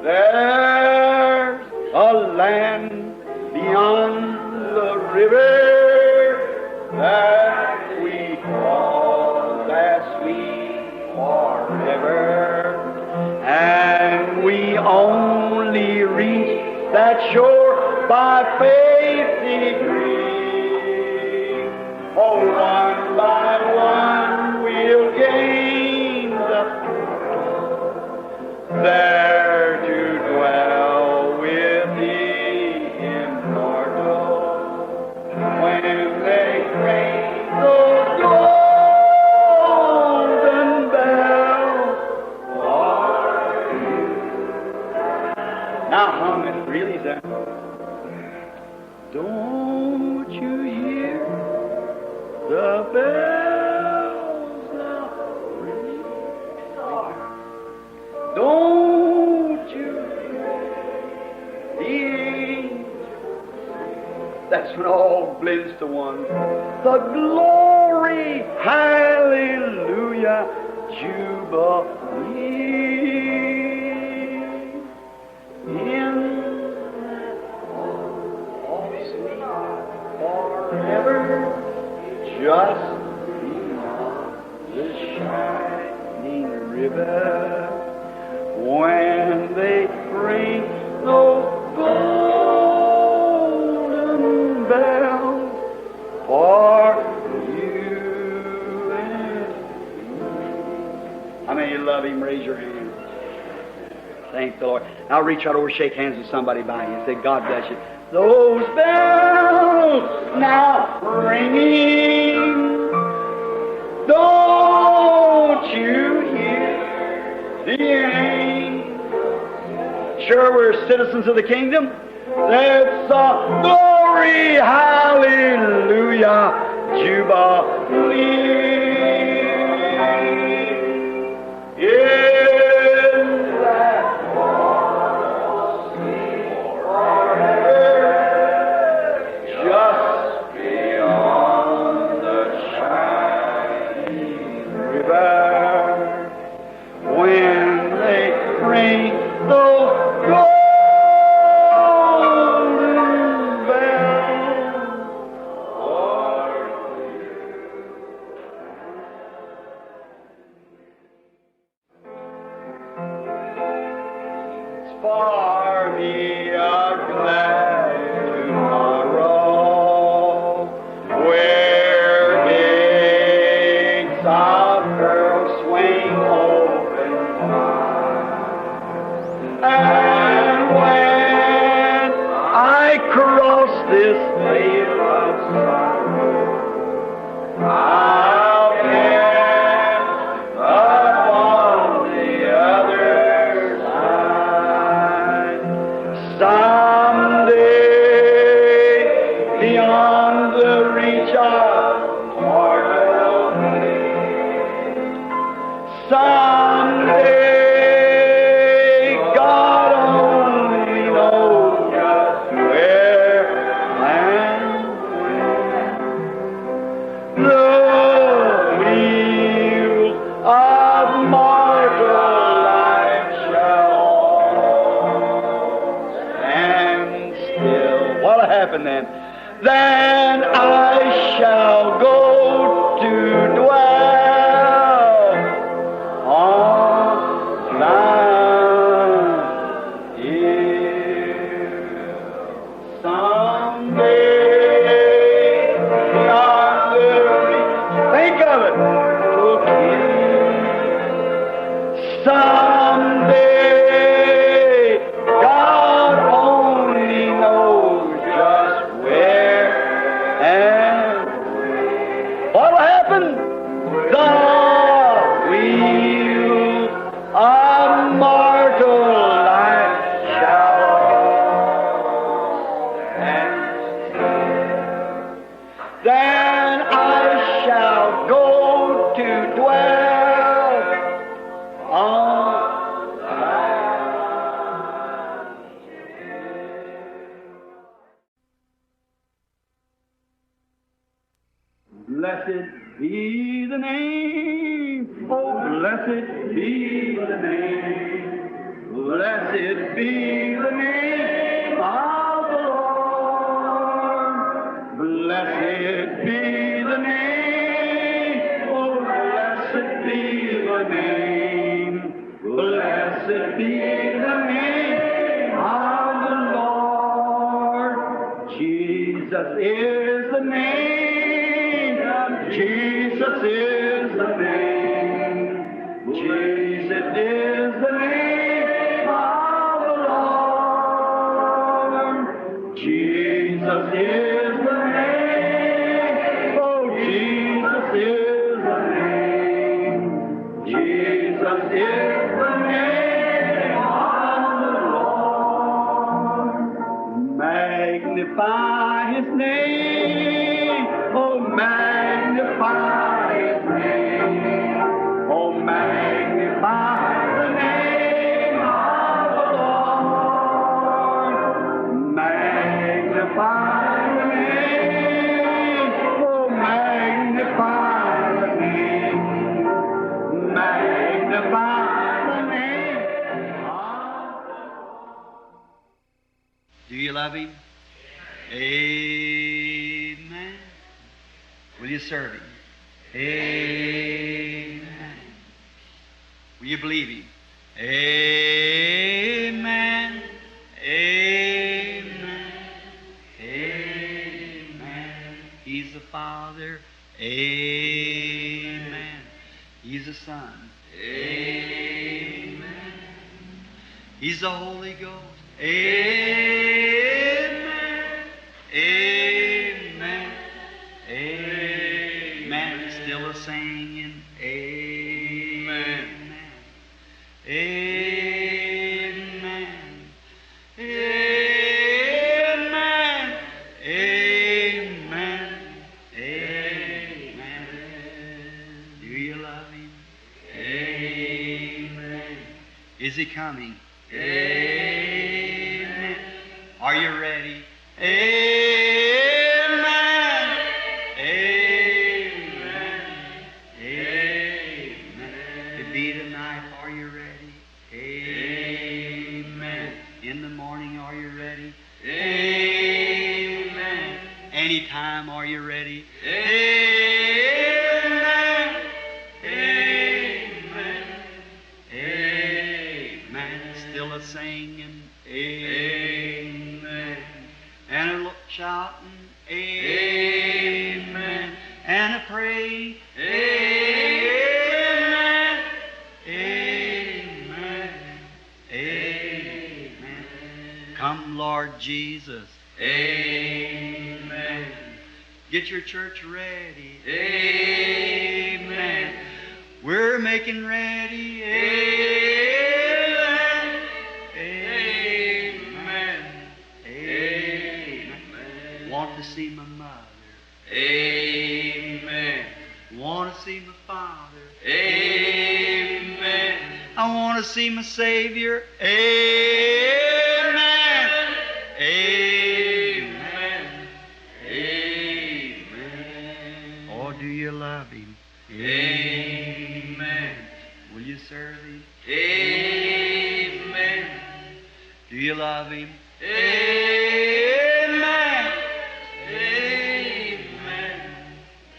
There's a land beyond the river that we call that sweet forever, and we only reach that shore by faith degree. Oh, one by one we'll gain there to dwell with the immortal when they ring those golden bells for you. Now hum it, really, there. Don't you hear the bells now ring? Don't you hear the angels? That's when all blends to one. The glory, hallelujah, jubilee in that all sweet forever, just beyond the shining river. When they ring those golden bells for you and me. How many love Him? Raise your hand. Thank the Lord. Now reach out over, shake hands with somebody by you and say, God bless you. Those bells now ringing, don't you hear the angels? Sure, we're citizens of the kingdom. That's a glory, hallelujah, jubilee. In that forever, just beyond the shining river, when they ring those golden bells for you. It's for me a glad tomorrow, where gates of pearl swing open wide, and when I cross this vale of sorrow, I'll get upon the other side. Someday, beyond the reach of mortal man, someday, God only knows just where and when. The wheels of mortal life shall stand still. What'll happen then? Then I shall go to dwell on Mount Hill. Someday, beyond the reach, think of it, look in. Someday, God only knows just where and when. What'll happen? The wheels of mortal life shall stand still. Then I shall go to dwell on Mount Hill. Blessed be the name, oh blessed be the name, blessed Blessed be the name of the Lord. Blessed be the name. Oh, blessed be the name. Blessed be the name of the Lord. Jesus is the name. Jesus is the name. Jesus is the name of the Lord. Jesus is the name. Oh, Jesus is the name. Jesus is the name of the Lord. Magnify His name. Oh, magnify His name. Oh, magnify the name of the Lord. Magnify the name. Oh, magnify the name. Magnify the name of the Lord. Do you love Him? Amen. Will you serve Him? Amen. Will you believe Him? Amen. Amen. Amen. He's the Father. Amen. He's the Son. Amen. He's the Holy Ghost. Amen. Amen. Amen. Still a singing. Amen. Amen. Amen. Amen. Amen. Do you love Him? Amen. Is He coming? Amen. Are you ready? Amen. Amen. Amen. To be tonight, are you ready? Amen. In the morning, are you ready? Amen. Anytime, are you ready? Amen. Amen. Amen. Still a singing. Amen. And a shouting. Amen. And a praying. Amen. Amen. Amen. Come, Lord Jesus. Amen. Get your church ready. Amen. We're making ready. Amen. Amen. Amen. Want to see my mother. Amen. Want to see my father. Amen. I want to see my Savior. Amen. Amen. Amen. Oh, do you love Him? Amen. Will you serve Him? Amen. Do you love Him? Amen. Amen.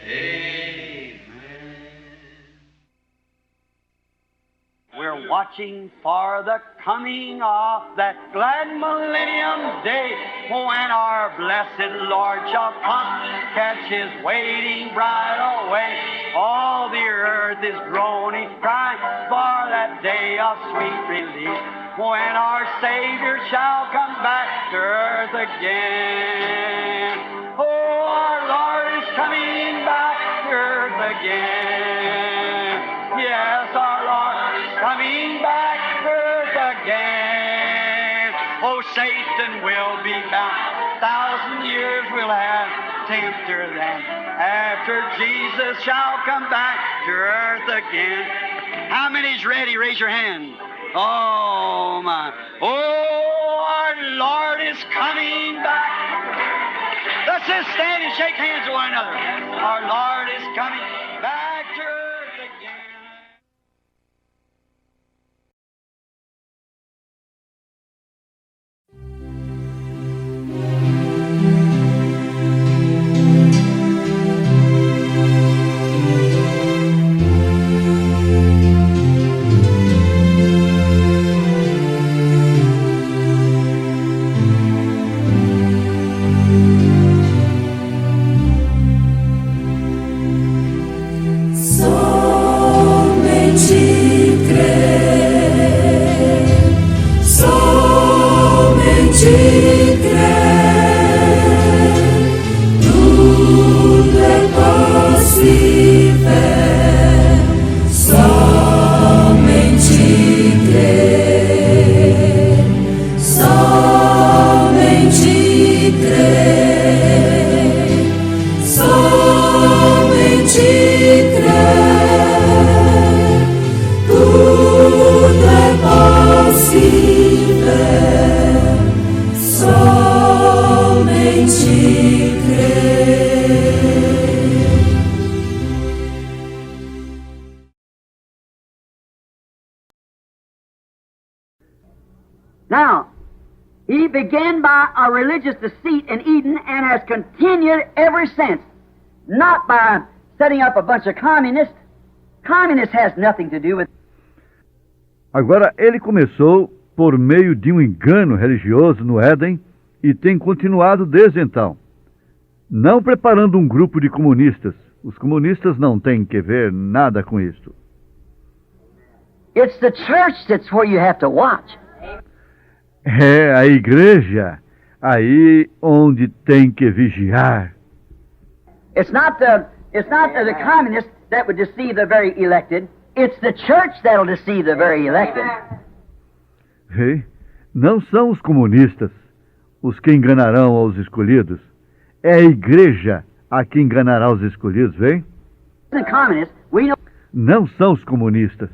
Amen. We're watching for the coming of that glad millennium day when our blessed Lord shall come, catch His waiting bride away. All the earth is groaning, crying for that day of sweet release when our Savior shall come back to earth again. Oh, our Lord is coming back to earth again. Yes, our Lord is coming back to earth again. Oh, Satan will be bound. 1,000 years will have tempter then. After Jesus shall come back to earth again. How many's ready? Raise your hand. Oh, my. Oh, our Lord is coming back. Let's just stand and shake hands with one another. Our Lord is coming back to earth again. Now, he began by a religious deceit in Eden and has continued ever since, not by setting up a bunch of communists. Communists has nothing to do with. Agora, ele começou por meio de um engano religioso no Éden e tem continuado desde então. Não preparando um grupo de comunistas. Os comunistas não têm que ver nada com isto. It's the church that's where you have to watch. É a igreja aí onde tem que vigiar. It's not the communists that would deceive the very elected. It's the church that'll deceive the very elected. Não são os comunistas os que enganarão aos escolhidos. É a igreja a que enganará os escolhidos, vem? The communists, we know. Não são os comunistas.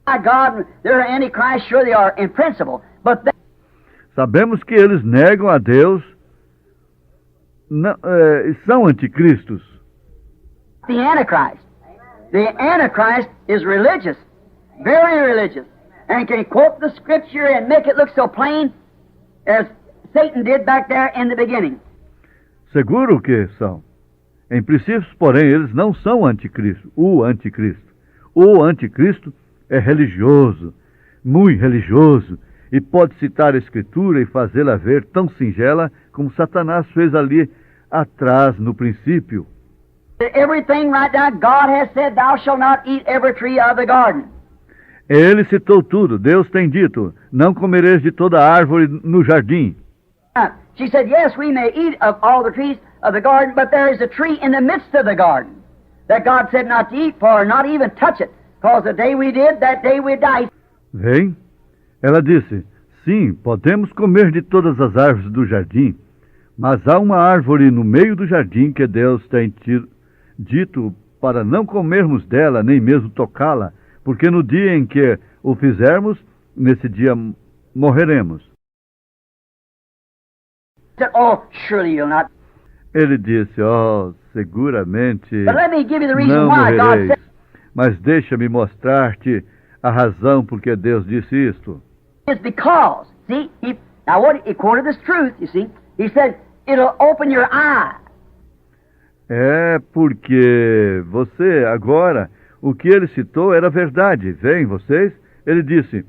My God, they're antichrist, sure they are in principle, but they... Sabemos que eles negam a Deus, são anticristos. The Antichrist. The Antichrist is religious, very religious, and can quote the scripture and make it look so plain as Satan did back there in the beginning. Seguro que são. Em princípio, porém, eles não são anticristo, o anticristo. O anticristo é religioso, muito religioso, e pode citar a Escritura e fazê-la ver tão singela como Satanás fez ali atrás, no princípio. Everything right now, God has said, thou shalt not eat every tree of the garden. Ele citou tudo. Deus tem dito, não comereis de toda árvore no jardim. She said, yes, we may eat of all the trees of the garden, but there is a tree in the midst of the garden that God said not to eat, for not even touch it, because the day we did, that day we died. Vem. Ela disse, sim, podemos comer de todas as árvores do jardim, mas há uma árvore no meio do jardim que Deus tem dito para não comermos dela, nem mesmo tocá-la, porque no dia em que o fizermos, nesse dia morreremos. Oh, surely you'll not. Ele disse, seguramente But let me give you the reason não why God morrereis. said. Mas deixa-me mostrar-te a razão por que Deus disse isto. Is because, see, now what he quoted this truth, you see. He said, it'll open your eye. É porque você, agora, o que ele citou era verdade. Vem, vocês? Ele disse,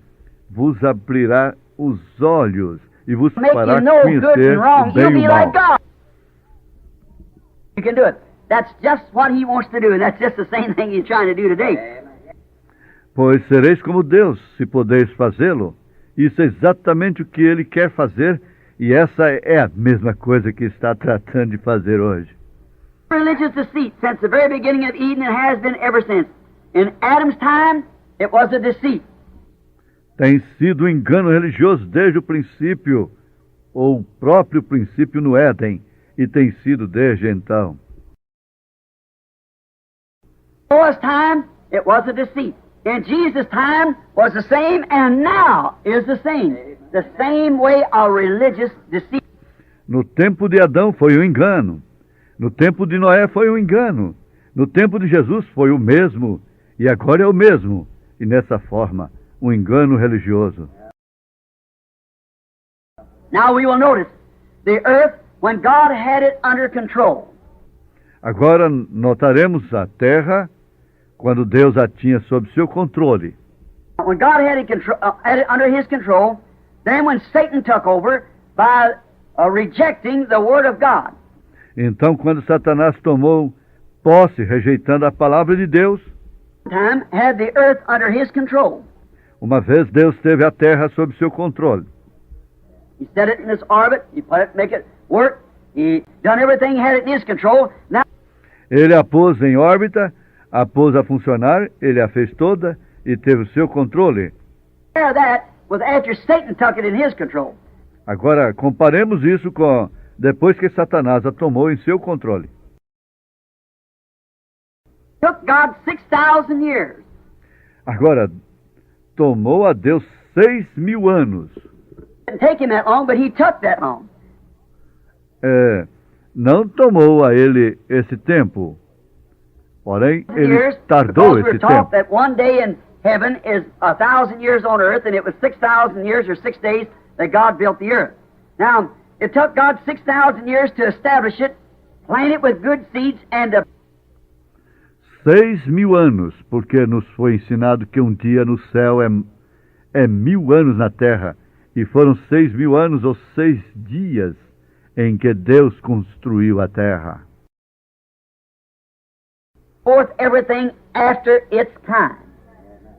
vos abrirá os olhos e vos Make fará you know good conhecer and wrong. o bem You'll e be o like mal. God. You can do it. That's just what he wants to do, and that's just the same thing he's trying to do today. Pois sereis como Deus, se podeis fazê-lo. Isso é exatamente o que ele quer fazer, e essa é a mesma coisa que está tratando de fazer hoje. Religious deceit since the very beginning of Eden and has been ever since. In Adam's time, it was a deceit. Tem sido um engano religioso desde o princípio, ou o próprio princípio no Éden, e tem sido desde então. In Noah's time, it was a deceit. In Jesus' time, was the same, and now is the same. The same way of religious deceit. No tempo de Adão foi um engano. No tempo de Noé foi um engano. No tempo de Jesus foi o mesmo. E agora é o mesmo. E nessa forma, um engano religioso. Now we will notice the earth, when God had it under control. Agora notaremos a terra quando Deus a tinha sob seu controle. When God had it under His control, then when Satan took over by rejecting the Word of God. Então, quando Satanás tomou posse, rejeitando a palavra de Deus, Time had the earth under His control. uma vez Deus teve a terra sob seu controle. He set it in its orbit. He put it, make it work. He done everything, had it in his control. Now, Ele a pôs em órbita, a pôs a funcionar, ele a fez toda e teve o seu controle. compare that with after Satan took it in his control. Agora, comparemos isso com depois que Satanás a tomou em seu controle. Took God 6,000 years. Agora, tomou a Deus 6.000 anos. Didn't take him that long, but he took that long. Não tomou a ele esse tempo, porém ele Years, tardou because we're esse taught tempo. that one day in heaven is 1,000 years on earth, and it was 6,000 years or 6 days that God built the earth. Now, it took God 6,000 years to establish it, plant it with good seeds, and to 6.000 anos, porque nos foi ensinado que um dia no céu é 1.000 anos na terra, e foram 6.000 anos ou 6 dias em que Deus construiu a terra. forth everything after its kind.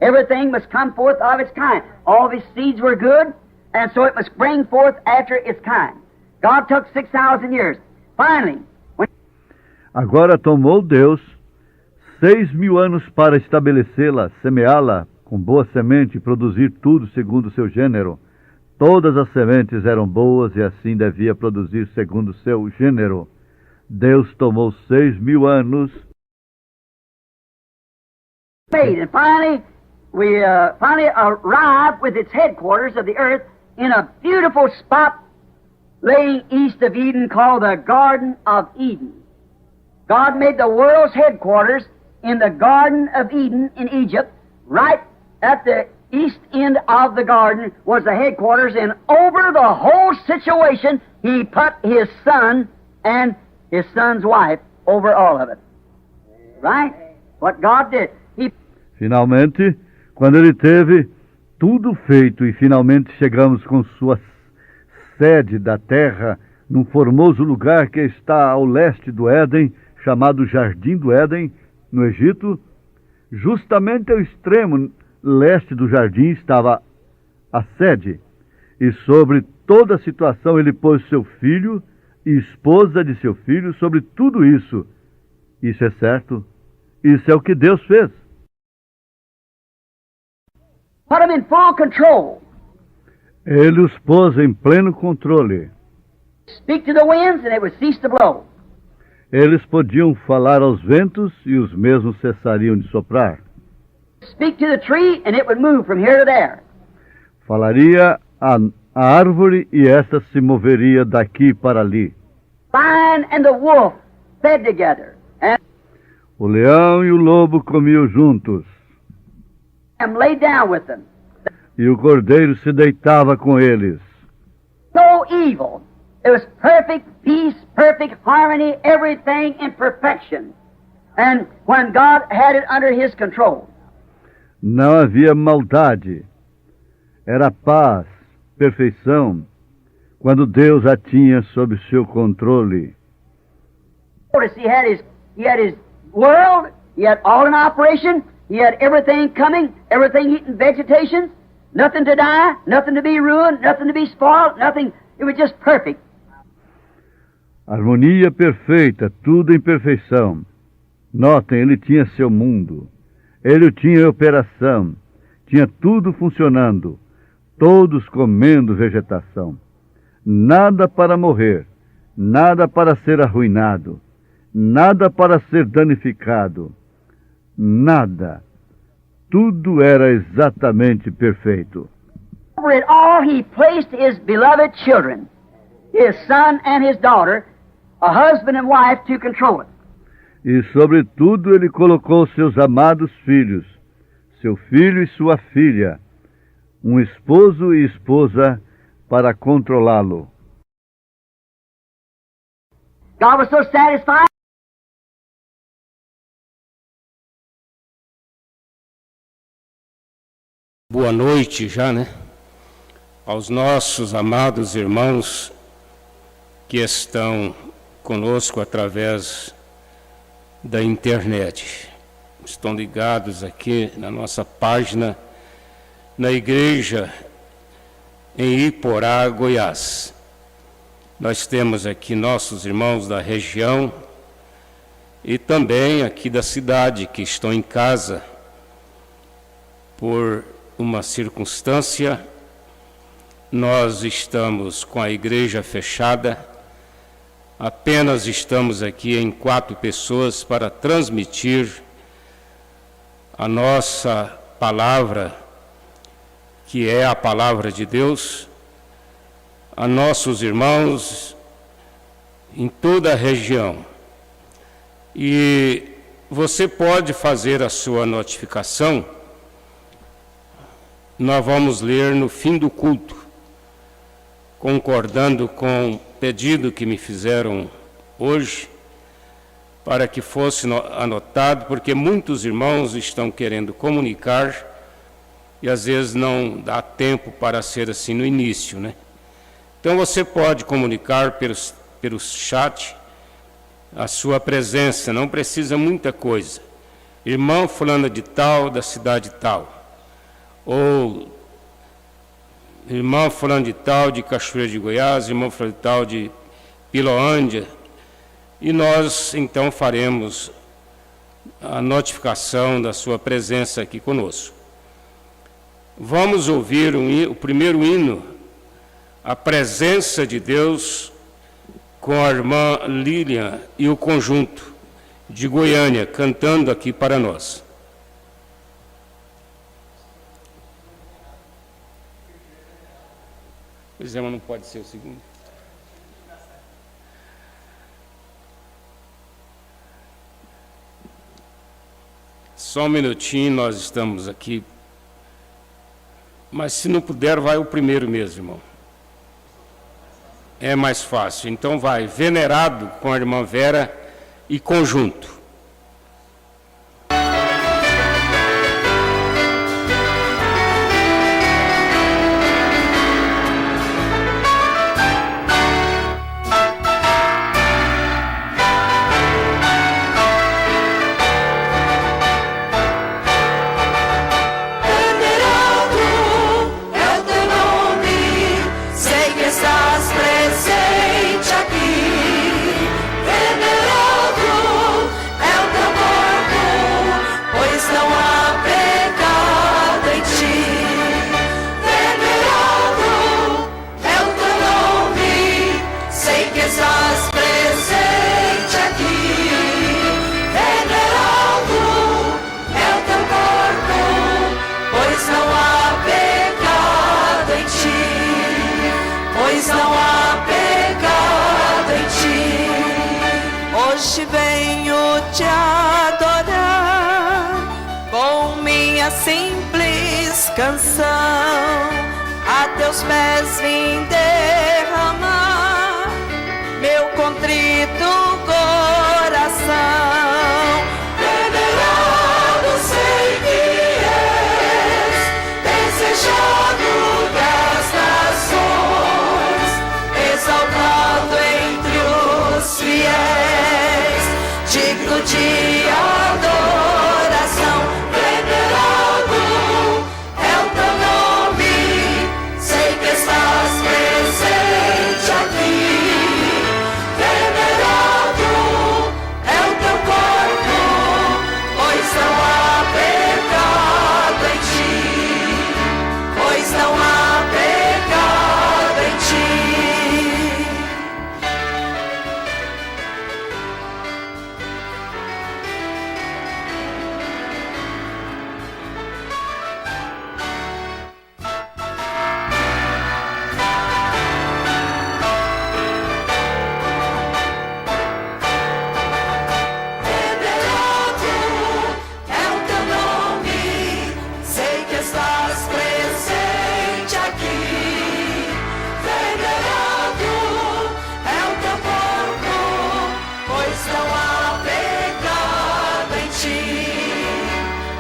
Everything must come forth of its kind. All of his seeds were good, and so it must bring forth after its kind. God took 6,000 years. Finally, when Agora tomou Deus 6.000 anos para estabelecê-la, semeá-la com boa semente e produzir tudo segundo o seu gênero. Todas as sementes eram boas e assim devia produzir segundo o seu gênero. Deus tomou 6.000 anos made, and finally, we finally arrived with its headquarters of the earth in a beautiful spot laying east of Eden called the Garden of Eden. God made the world's headquarters in the Garden of Eden in Egypt. Right at the east end of the garden was the headquarters, and over the whole situation, He put His Son and His Son's wife over all of it. Right? What God did. He Finalmente, quando ele teve tudo feito e finalmente chegamos com sua sede da terra num formoso lugar que está ao leste do Éden, chamado Jardim do Éden, no Egito, justamente ao extremo leste do jardim estava a sede, e sobre toda a situação ele pôs seu filho e esposa de seu filho sobre tudo isso. Isso é certo, isso é o que Deus fez. put them in full control. Ele os pôs em pleno controle. Speak to the winds, and they would cease to blow. Eles podiam falar aos ventos e os mesmos cessariam de soprar. Speak to the tree, and it would move from here to there. Falaria a árvore e esta se moveria daqui para ali. Lion and the wolf fed together, and O leão e o lobo comiam juntos, lay down with them. e o cordeiro se deitava com eles. No evil. It was perfect peace, perfect harmony, everything in perfection. And when God had it under His control, Não havia maldade. Era paz, perfeição, quando Deus a tinha sob seu controle. notice He had His world, He had all in operation, He had everything coming, everything eating vegetation, nothing to die, nothing to be ruined, nothing to be spoiled, nothing. It was just perfect. Harmonia perfeita, tudo em perfeição. Notem, ele tinha seu mundo. Ele o tinha em operação. Tinha tudo funcionando. Todos comendo vegetação. Nada para morrer. Nada para ser arruinado. Nada para ser danificado. Nada. Tudo era exatamente perfeito. Over it all, He placed His beloved children, His son and His daughter, a husband and wife, to control it. E sobre tudo ele colocou seus amados filhos, seu filho e sua filha, um esposo e esposa para controlá-lo. God was so satisfied. Boa noite já, né? Aos nossos amados irmãos que estão conosco através da internet. Estão ligados aqui na nossa página, na igreja em Iporá, Goiás. Nós temos aqui nossos irmãos da região e também aqui da cidade que estão em casa por uma circunstância. Nós estamos com a igreja fechada, apenas estamos aqui em 4 pessoas para transmitir a nossa palavra, que é a palavra de Deus, a nossos irmãos em toda a região. E você pode fazer a sua notificação. Nós vamos ler no fim do culto, concordando com o pedido que me fizeram hoje, para que fosse anotado, porque muitos irmãos estão querendo comunicar e às vezes não dá tempo para ser assim no início, né? Então você pode comunicar pelo chat a sua presença, não precisa muita coisa. Irmão fulano de tal, da cidade tal, ou irmão fulano de tal, de Cachoeira de Goiás, irmão fulano de tal, de Piloândia, e nós então faremos a notificação da sua presença aqui conosco. Vamos ouvir o primeiro hino, a presença de Deus, com a irmã Lilian e o conjunto de Goiânia, cantando aqui para nós. Pois é, mas não pode ser o segundo. Só um minutinho, nós estamos aqui. Mas se não puder, vai o primeiro mesmo, irmão. É mais fácil. Então vai, venerado com a irmã Vera e conjunto. Hoje venho te adorar com minha simples canção, a teus pés vim derramar meu contrito coração. Venerado sei que és, desejado das nações, exaltado entre os fiéis, digno de adoração. Venerado é o teu nome, sei que estás presente aqui. Venerado é o teu corpo, pois não há pecado em ti, pois não há pecado em ti. Venerado é o teu nome, sei que estás presente aqui. Venerado é o teu corpo, pois não há pecado em ti,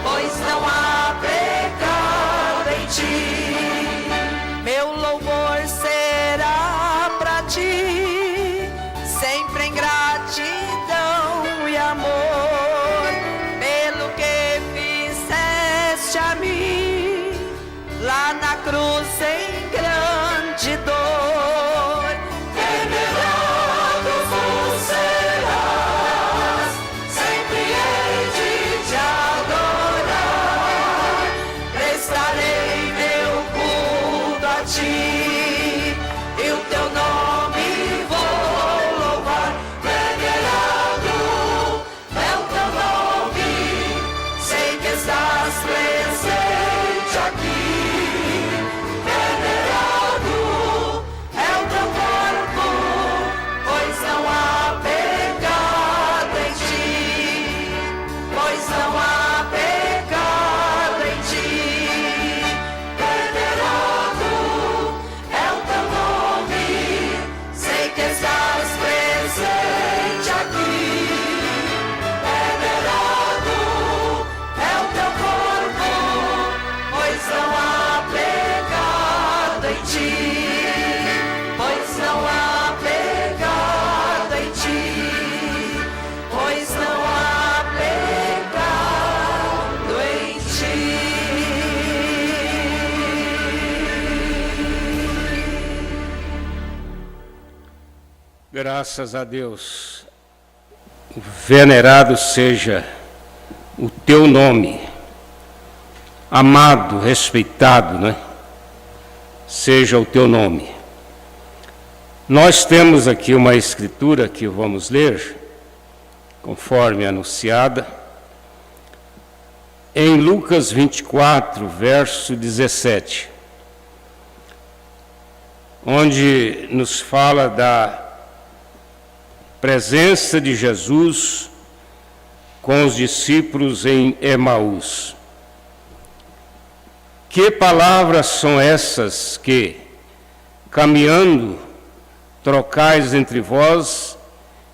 pois não há pecado em ti. Meu louvor será pra ti, sempre em gratidão e amor, pelo que fizeste a mim, lá na cruz em grande ti, e o teu nome vou louvar. Venerado é o teu nome, sei que estás presente aqui. Venerado é o teu corpo, pois não há pecado em ti, pois não há pecado em ti. Venerado é o teu nome, sei que estás presente aqui. Venerado é o teu corpo, pois não há pecado em ti, pois não há pecado em ti, pois não há pecado em ti. Graças a Deus. Venerado seja o teu nome. Amado, respeitado, né? Seja o teu nome. Nós temos aqui uma escritura que vamos ler, conforme anunciada, em Lucas 24, verso 17, onde nos fala da presença de Jesus com os discípulos em Emaús. Que palavras são essas que, caminhando, trocais entre vós,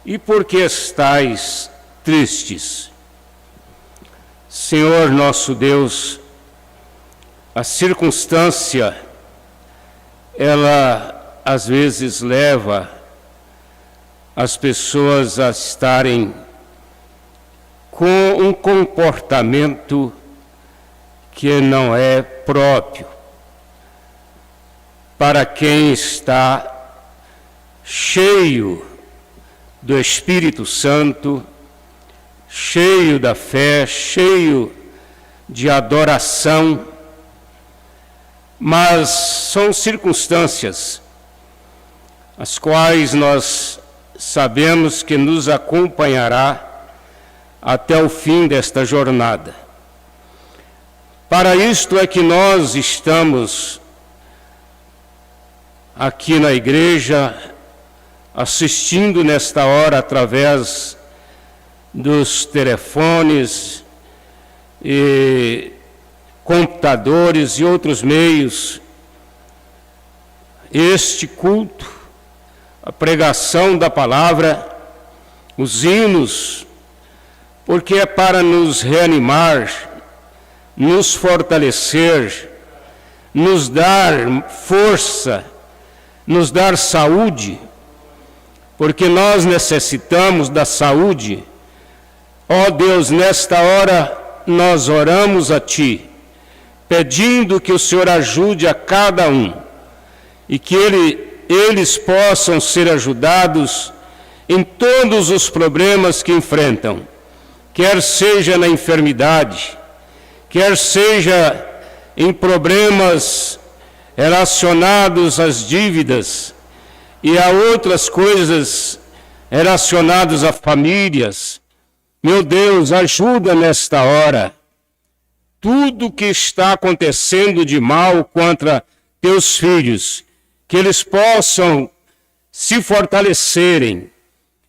e por que estáis tristes? Senhor nosso Deus, a circunstância, ela às vezes leva as pessoas a estarem com um comportamento que não é próprio para quem está cheio do Espírito Santo, cheio da fé, cheio de adoração, mas são circunstâncias as quais nós sabemos que nos acompanhará até o fim desta jornada. Para isto é que nós estamos aqui na igreja, assistindo nesta hora através dos telefones e computadores e outros meios, este culto, a pregação da palavra, os hinos, porque é para nos reanimar, nos fortalecer, nos dar força, nos dar saúde, porque nós necessitamos da saúde. Ó Deus, nesta hora nós oramos a Ti, pedindo que o Senhor ajude a cada um e que eles possam ser ajudados em todos os problemas que enfrentam, quer seja na enfermidade, quer seja em problemas relacionados às dívidas e a outras coisas relacionadas a famílias. Meu Deus, ajuda nesta hora. Tudo que está acontecendo de mal contra teus filhos, que eles possam se fortalecerem,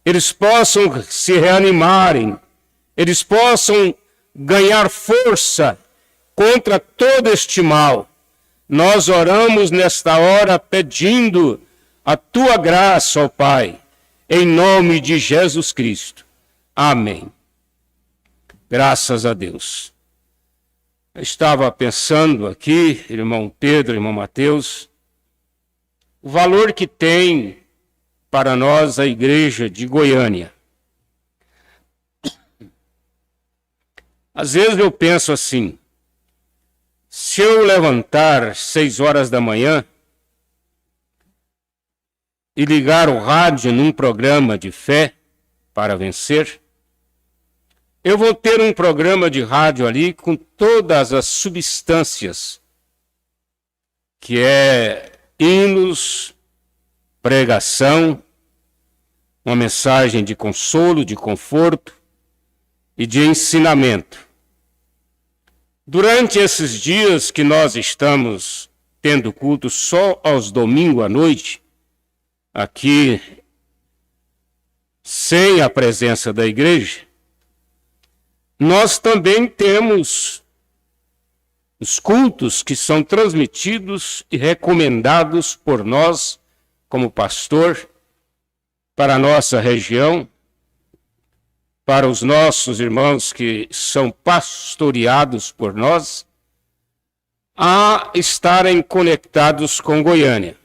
eles possam se reanimarem, eles possam ganhar força contra todo este mal. Nós oramos nesta hora pedindo a Tua graça, ó Pai, em nome de Jesus Cristo. Amém. Graças a Deus. Eu estava pensando aqui, irmão Pedro, irmão Mateus, o valor que tem para nós a igreja de Goiânia. Às vezes eu penso assim, se eu levantar 6 horas da manhã e ligar o rádio num programa de fé para vencer, eu vou ter um programa de rádio ali com todas as substâncias que é hinos, pregação, uma mensagem de consolo, de conforto e de ensinamento. Durante esses dias que nós estamos tendo culto só aos domingos à noite, aqui sem a presença da igreja, nós também temos os cultos que são transmitidos e recomendados por nós, como pastor, para a nossa região, para os nossos irmãos que são pastoreados por nós, a estarem conectados com Goiânia.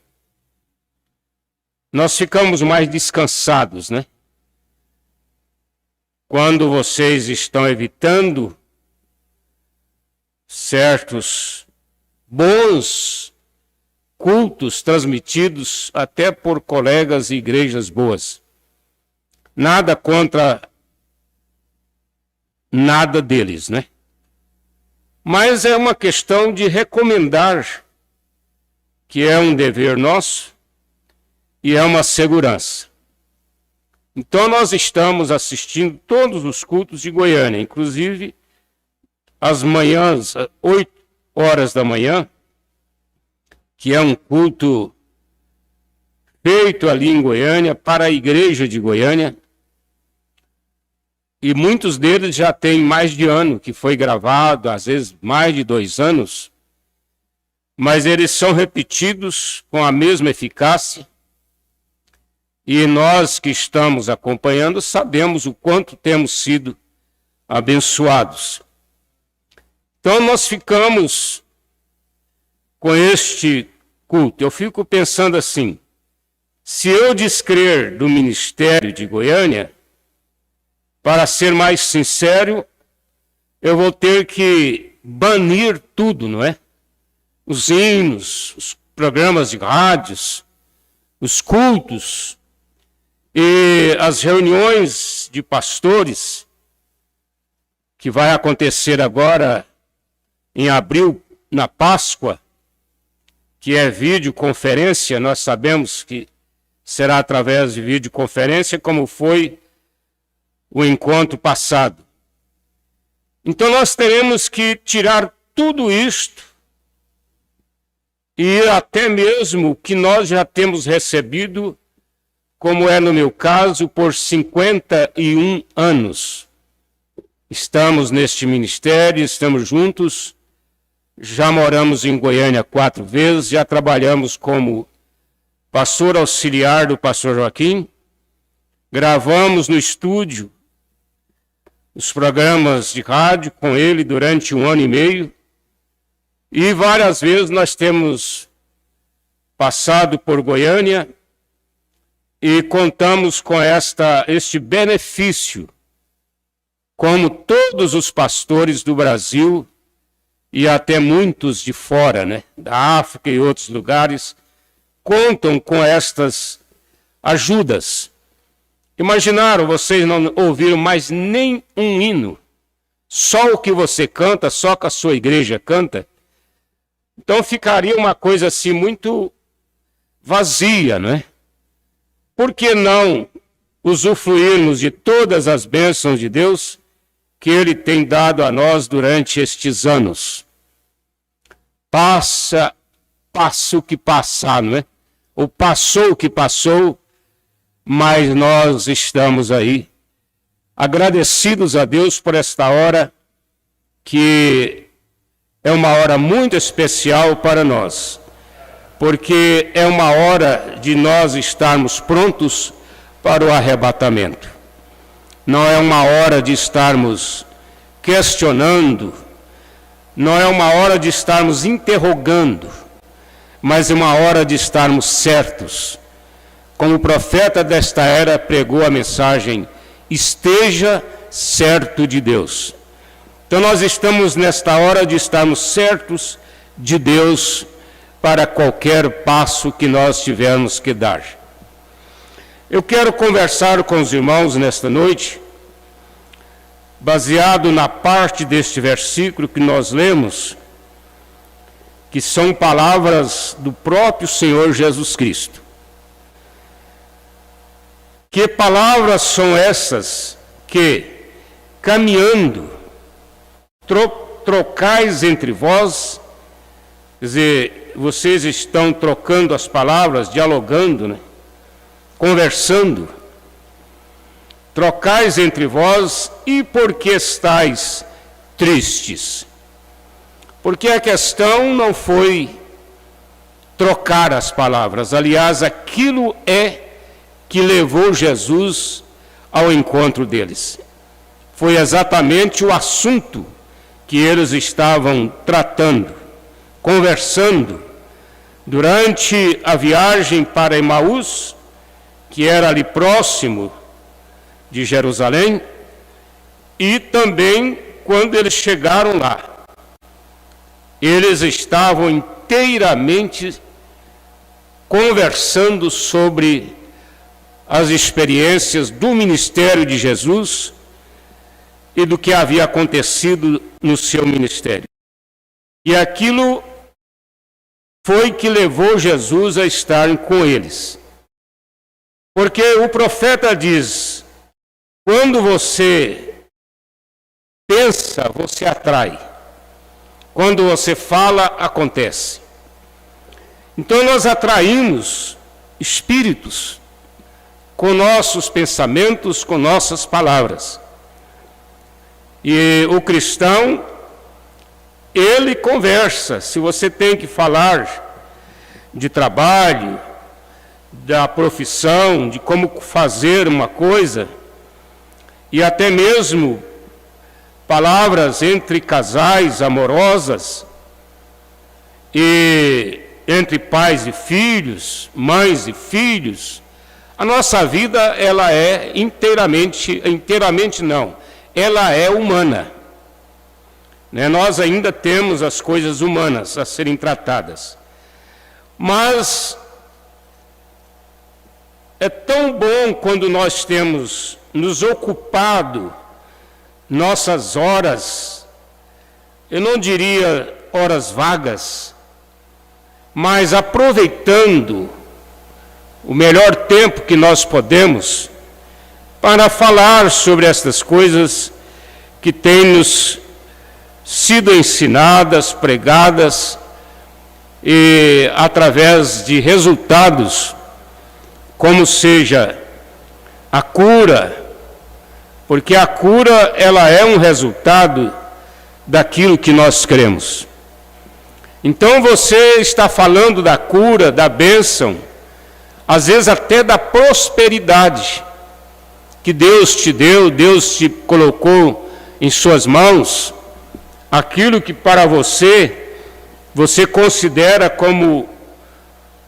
Nós ficamos mais descansados, né? Quando vocês estão evitando certos bons cultos transmitidos até por colegas e igrejas boas. Nada contra nada deles, né? Mas é uma questão de recomendar, que é um dever nosso e é uma segurança. Então nós estamos assistindo todos os cultos de Goiânia, inclusive às manhãs, 8 horas da manhã, que é um culto feito ali em Goiânia, para a igreja de Goiânia, e muitos deles já têm mais de ano que foi gravado, às vezes mais de 2 anos, mas eles são repetidos com a mesma eficácia, e nós que estamos acompanhando sabemos o quanto temos sido abençoados. Então nós ficamos com este culto. Eu fico pensando assim, se eu descrer do ministério de Goiânia, para ser mais sincero, eu vou ter que banir tudo, não é? Os hinos, os programas de rádios, os cultos e as reuniões de pastores, que vai acontecer agora em abril, na Páscoa, que é videoconferência. Nós sabemos que será através de videoconferência, como foi o encontro passado. Então nós teremos que tirar tudo isto e até mesmo o que nós já temos recebido, como é no meu caso, por 51 anos. Estamos neste ministério, estamos juntos, já moramos em Goiânia 4 vezes, já trabalhamos como pastor auxiliar do pastor Joaquim, gravamos no estúdio os programas de rádio com ele durante 1 ano e meio, e várias vezes nós temos passado por Goiânia e contamos com este benefício, como todos os pastores do Brasil e até muitos de fora, né, da África e outros lugares, contam com estas ajudas. Imaginaram, vocês não ouviram mais nem um hino, só o que você canta, só que a sua igreja canta? Então ficaria uma coisa assim muito vazia, não é? Por que não usufruirmos de todas as bênçãos de Deus que Ele tem dado a nós durante estes anos? Passa o que passar, não é? Ou passou o que passou, mas nós estamos aí agradecidos a Deus por esta hora, que é uma hora muito especial para nós, porque é uma hora de nós estarmos prontos para o arrebatamento. Não é uma hora de estarmos questionando, não é uma hora de estarmos interrogando, mas é uma hora de estarmos certos. Como o profeta desta era pregou a mensagem, esteja certo de Deus. Então nós estamos nesta hora de estarmos certos de Deus para qualquer passo que nós tivermos que dar. Eu quero conversar com os irmãos nesta noite, baseado na parte deste versículo que nós lemos, que são palavras do próprio Senhor Jesus Cristo. Que palavras são essas que, caminhando, trocais entre vós, quer dizer, vocês estão trocando as palavras, dialogando, né? Conversando, trocais entre vós, e por que estáis tristes? Porque a questão não foi trocar as palavras, aliás, aquilo é que levou Jesus ao encontro deles. Foi exatamente o assunto que eles estavam tratando, conversando, durante a viagem para Emaús, que era ali próximo de Jerusalém, e também quando eles chegaram lá. Eles estavam inteiramente conversando sobre as experiências do ministério de Jesus e do que havia acontecido no seu ministério. E aquilo foi que levou Jesus a estar com eles. Porque o profeta diz: quando você pensa, você atrai. Quando você fala, acontece. Então nós atraímos espíritos com nossos pensamentos, com nossas palavras. E o cristão, ele conversa. Se você tem que falar de trabalho, da profissão, de como fazer uma coisa, e até mesmo palavras entre casais amorosas, e entre pais e filhos, mães e filhos, a nossa vida, ela é inteiramente não, ela é humana. Né? Nós ainda temos as coisas humanas a serem tratadas. Mas é tão bom quando nós temos nos ocupado nossas horas, eu não diria horas vagas, mas aproveitando o melhor tempo que nós podemos para falar sobre estas coisas que têm nos sido ensinadas, pregadas, e através de resultados, como seja a cura, porque a cura, ela é um resultado daquilo que nós cremos. Então você está falando da cura, da bênção, às vezes até da prosperidade que Deus te deu, Deus te colocou em suas mãos, aquilo que para você considera como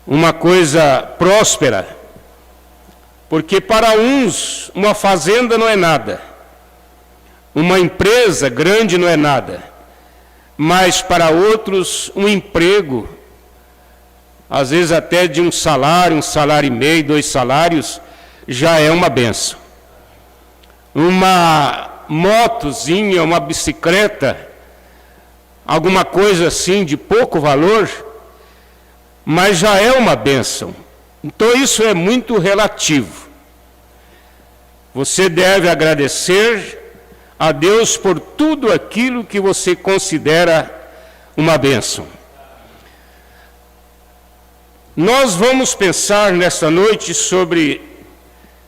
uma coisa próspera. Porque para uns, uma fazenda não é nada, uma empresa grande não é nada, mas para outros, um emprego, às vezes até de um salário e meio, 2 salários, já é uma bênção. Uma motozinha, uma bicicleta, alguma coisa assim de pouco valor, mas já é uma bênção. Então isso é muito relativo. Você deve agradecer a Deus por tudo aquilo que você considera uma bênção. Nós vamos pensar nesta noite sobre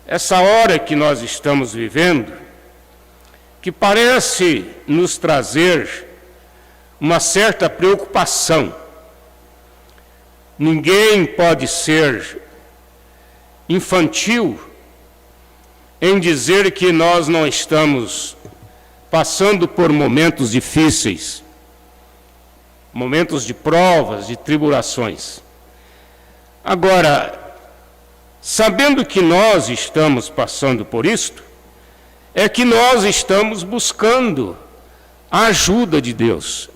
essa hora que nós estamos vivendo, que parece nos trazer uma certa preocupação. Ninguém pode ser infantil em dizer que nós não estamos passando por momentos difíceis, momentos de provas, de tribulações. Agora, sabendo que nós estamos passando por isto, é que nós estamos buscando a ajuda de Deus.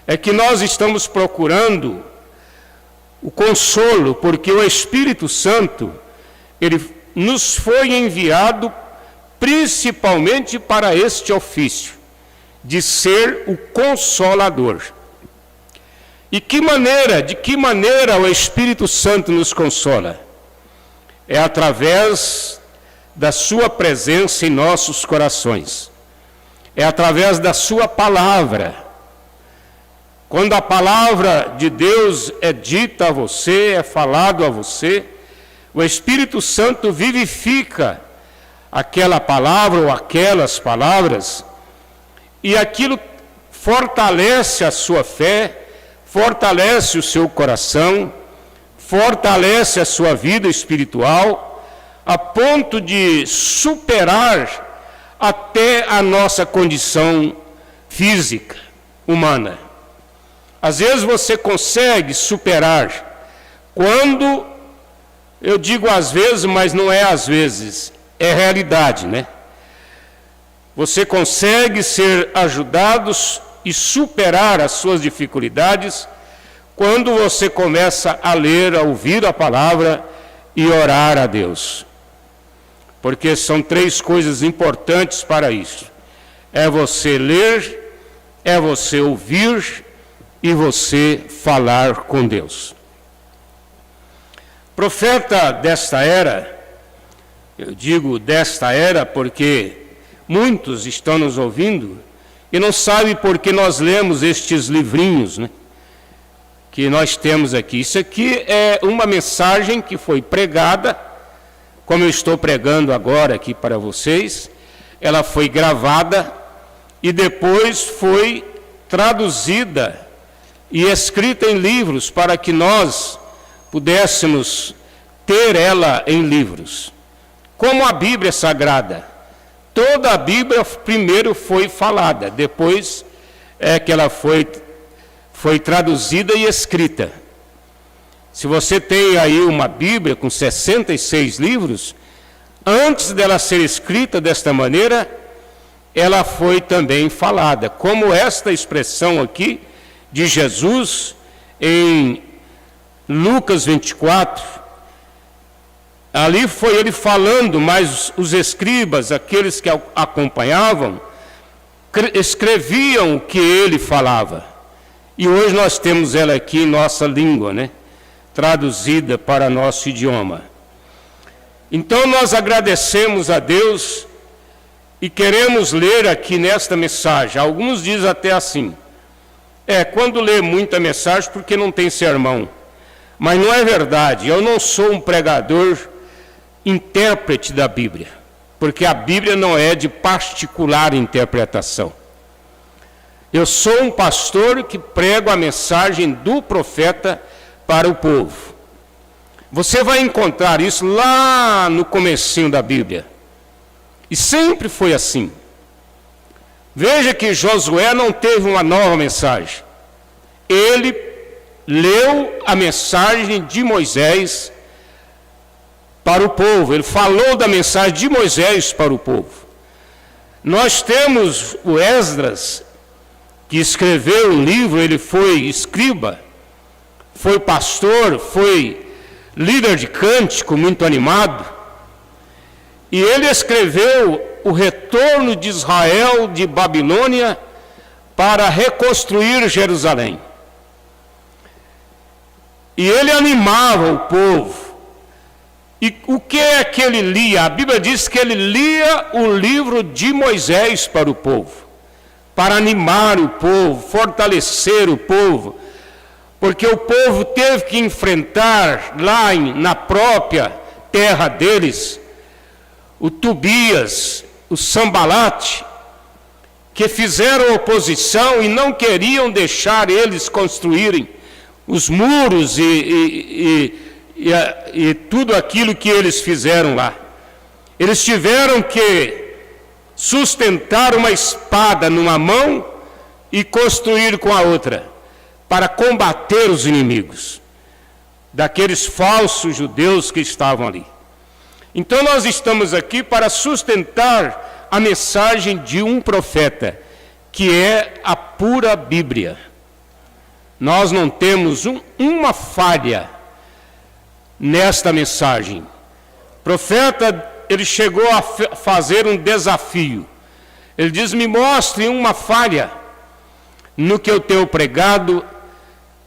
É que nós estamos procurando o consolo, porque o Espírito Santo, ele nos foi enviado principalmente para este ofício, de ser o Consolador. E de que maneira o Espírito Santo nos consola? É através da sua presença em nossos corações. É através da sua palavra. Quando a palavra de Deus é dita a você, é falado a você, o Espírito Santo vivifica aquela palavra ou aquelas palavras, e aquilo fortalece a sua fé, fortalece o seu coração, fortalece a sua vida espiritual, a ponto de superar até a nossa condição física, humana. Às vezes você consegue superar, quando, eu digo às vezes, mas não é às vezes, é realidade, né? Você consegue ser ajudados e superar as suas dificuldades quando você começa a ler, a ouvir a palavra e orar a Deus. Porque são 3 coisas importantes para isso. É você ler, é você ouvir e você falar com Deus. Profeta desta era, eu digo desta era porque muitos estão nos ouvindo e não sabem por que nós lemos estes livrinhos, né, que nós temos aqui. Isso aqui é uma mensagem que foi pregada, como eu estou pregando agora aqui para vocês. Ela foi gravada e depois foi traduzida e escrita em livros para que nós pudéssemos ter ela em livros. Como a Bíblia é sagrada, toda a Bíblia primeiro foi falada, depois é que ela foi traduzida e escrita. Se você tem aí uma Bíblia com 66 livros, antes dela ser escrita desta maneira, ela foi também falada, como esta expressão aqui de Jesus em Lucas 24, ali foi ele falando, mas os escribas, aqueles que acompanhavam, escreviam o que ele falava. E hoje nós temos ela aqui em nossa língua, né? Traduzida para nosso idioma. Então nós agradecemos a Deus e queremos ler aqui nesta mensagem. Alguns dizem até assim, quando lê muita mensagem porque não tem sermão. Mas não é verdade, eu não sou um pregador intérprete da Bíblia, porque a Bíblia não é de particular interpretação. Eu sou um pastor que prego a mensagem do profeta para o povo. Você vai encontrar isso lá no comecinho da Bíblia. E sempre foi assim. Veja que Josué não teve uma nova mensagem. Ele leu a mensagem de Moisés para o povo. Ele falou da mensagem de Moisés para o povo. Nós temos o Esdras, que escreveu um livro, ele foi escriba, foi pastor, foi líder de cântico, muito animado. E ele escreveu o retorno de Israel de Babilônia para reconstruir Jerusalém. E ele animava o povo. E o que é que ele lia? A Bíblia diz que ele lia o livro de Moisés para o povo, para animar o povo, fortalecer o povo, porque o povo teve que enfrentar lá na própria terra deles, o Tobias, o Sambalate, que fizeram oposição e não queriam deixar eles construírem os muros e tudo aquilo que eles fizeram lá. Eles tiveram que sustentar uma espada numa mão e construir com a outra, para combater os inimigos daqueles falsos judeus que estavam ali. Então nós estamos aqui para sustentar a mensagem de um profeta, que é a pura Bíblia. Nós não temos uma falha nesta mensagem. O profeta, ele chegou a fazer um desafio. Ele diz: me mostre uma falha no que eu tenho pregado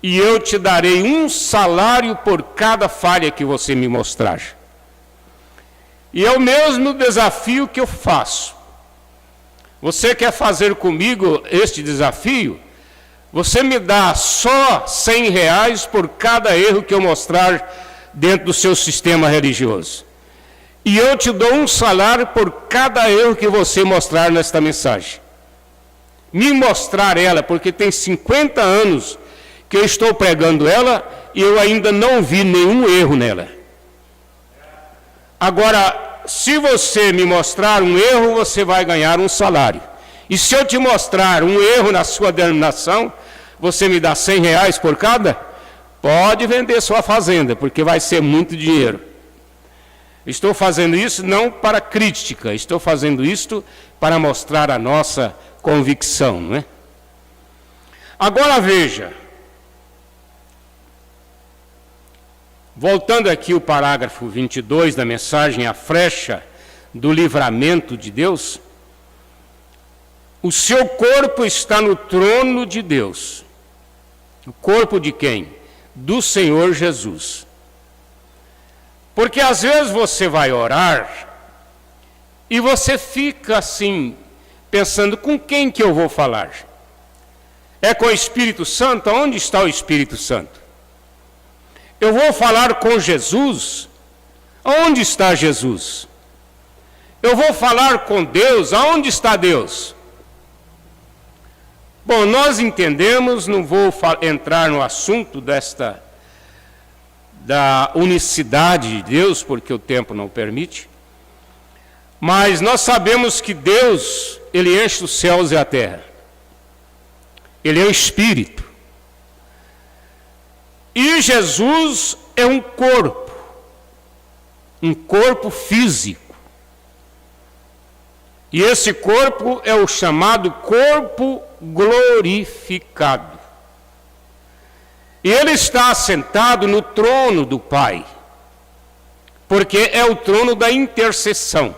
e eu te darei um salário por cada falha que você me mostrar. E é o mesmo desafio que eu faço. Você quer fazer comigo este desafio? Você me dá só R$100 por cada erro que eu mostrar dentro do seu sistema religioso. E eu te dou um salário por cada erro que você mostrar nesta mensagem. Me mostrar ela, porque tem 50 anos que eu estou pregando ela e eu ainda não vi nenhum erro nela. Agora, se você me mostrar um erro, você vai ganhar um salário. E se eu te mostrar um erro na sua denominação, você me dá R$100 por cada? Pode vender sua fazenda, porque vai ser muito dinheiro. Estou fazendo isso não para crítica, estou fazendo isto para mostrar a nossa convicção, não é? Agora veja, voltando aqui o parágrafo 22 da mensagem, a flecha do livramento de Deus, o seu corpo está no trono de Deus. O corpo de quem? Do Senhor Jesus. Porque às vezes você vai orar e você fica assim, pensando, com quem que eu vou falar? É com o Espírito Santo? Onde está o Espírito Santo? Eu vou falar com Jesus? Onde está Jesus? Eu vou falar com Deus? Aonde está Deus? Bom, nós entendemos, não vou entrar no assunto da unicidade de Deus, porque o tempo não permite, mas nós sabemos que Deus, Ele enche os céus e a terra. Ele é o Espírito. E Jesus é um corpo físico. E esse corpo é o chamado corpo glorificado. E ele está assentado no trono do Pai, porque é o trono da intercessão.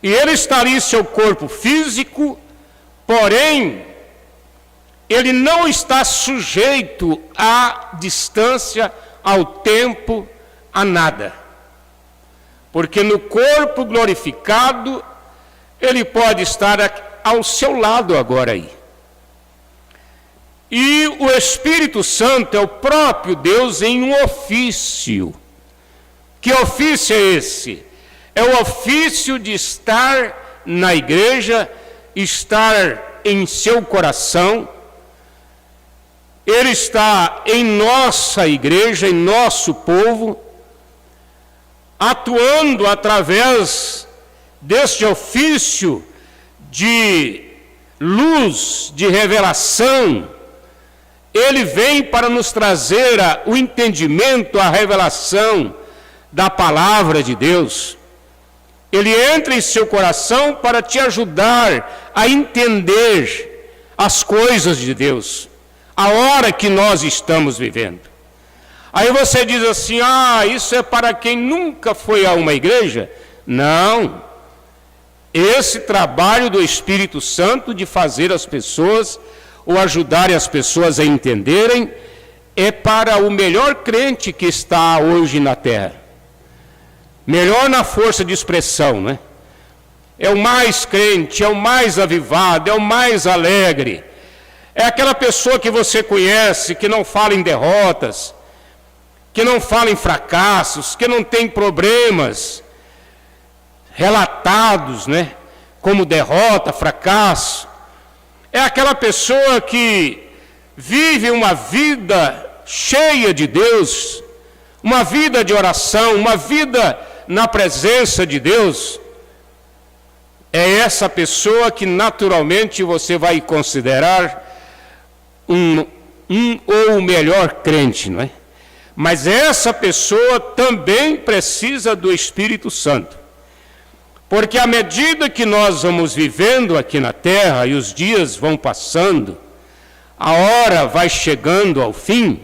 E ele está ali, seu corpo físico, porém, ele não está sujeito à distância, ao tempo, a nada. Porque no corpo glorificado, ele pode estar ao seu lado agora aí. E o Espírito Santo é o próprio Deus em um ofício. Que ofício é esse? É o ofício de estar na igreja, estar em seu coração. Ele está em nossa igreja, em nosso povo, atuando através deste ofício de luz, de revelação. Ele vem para nos trazer o entendimento, a revelação da palavra de Deus. Ele entra em seu coração para te ajudar a entender as coisas de Deus, a hora que nós estamos vivendo. Aí você diz assim, isso é para quem nunca foi a uma igreja? Não. Esse trabalho do Espírito Santo de fazer as pessoas, ou ajudarem as pessoas a entenderem, é para o melhor crente que está hoje na terra. Melhor na força de expressão, né? É o mais crente, é o mais avivado, é o mais alegre. É aquela pessoa que você conhece, que não fala em derrotas, que não fala em fracassos, que não tem problemas relatados, né? Como derrota, fracasso. É aquela pessoa que vive uma vida cheia de Deus, uma vida de oração, uma vida na presença de Deus. É essa pessoa que naturalmente você vai considerar um ou o melhor crente, não é? Mas essa pessoa também precisa do Espírito Santo. Porque à medida que nós vamos vivendo aqui na terra e os dias vão passando, a hora vai chegando ao fim,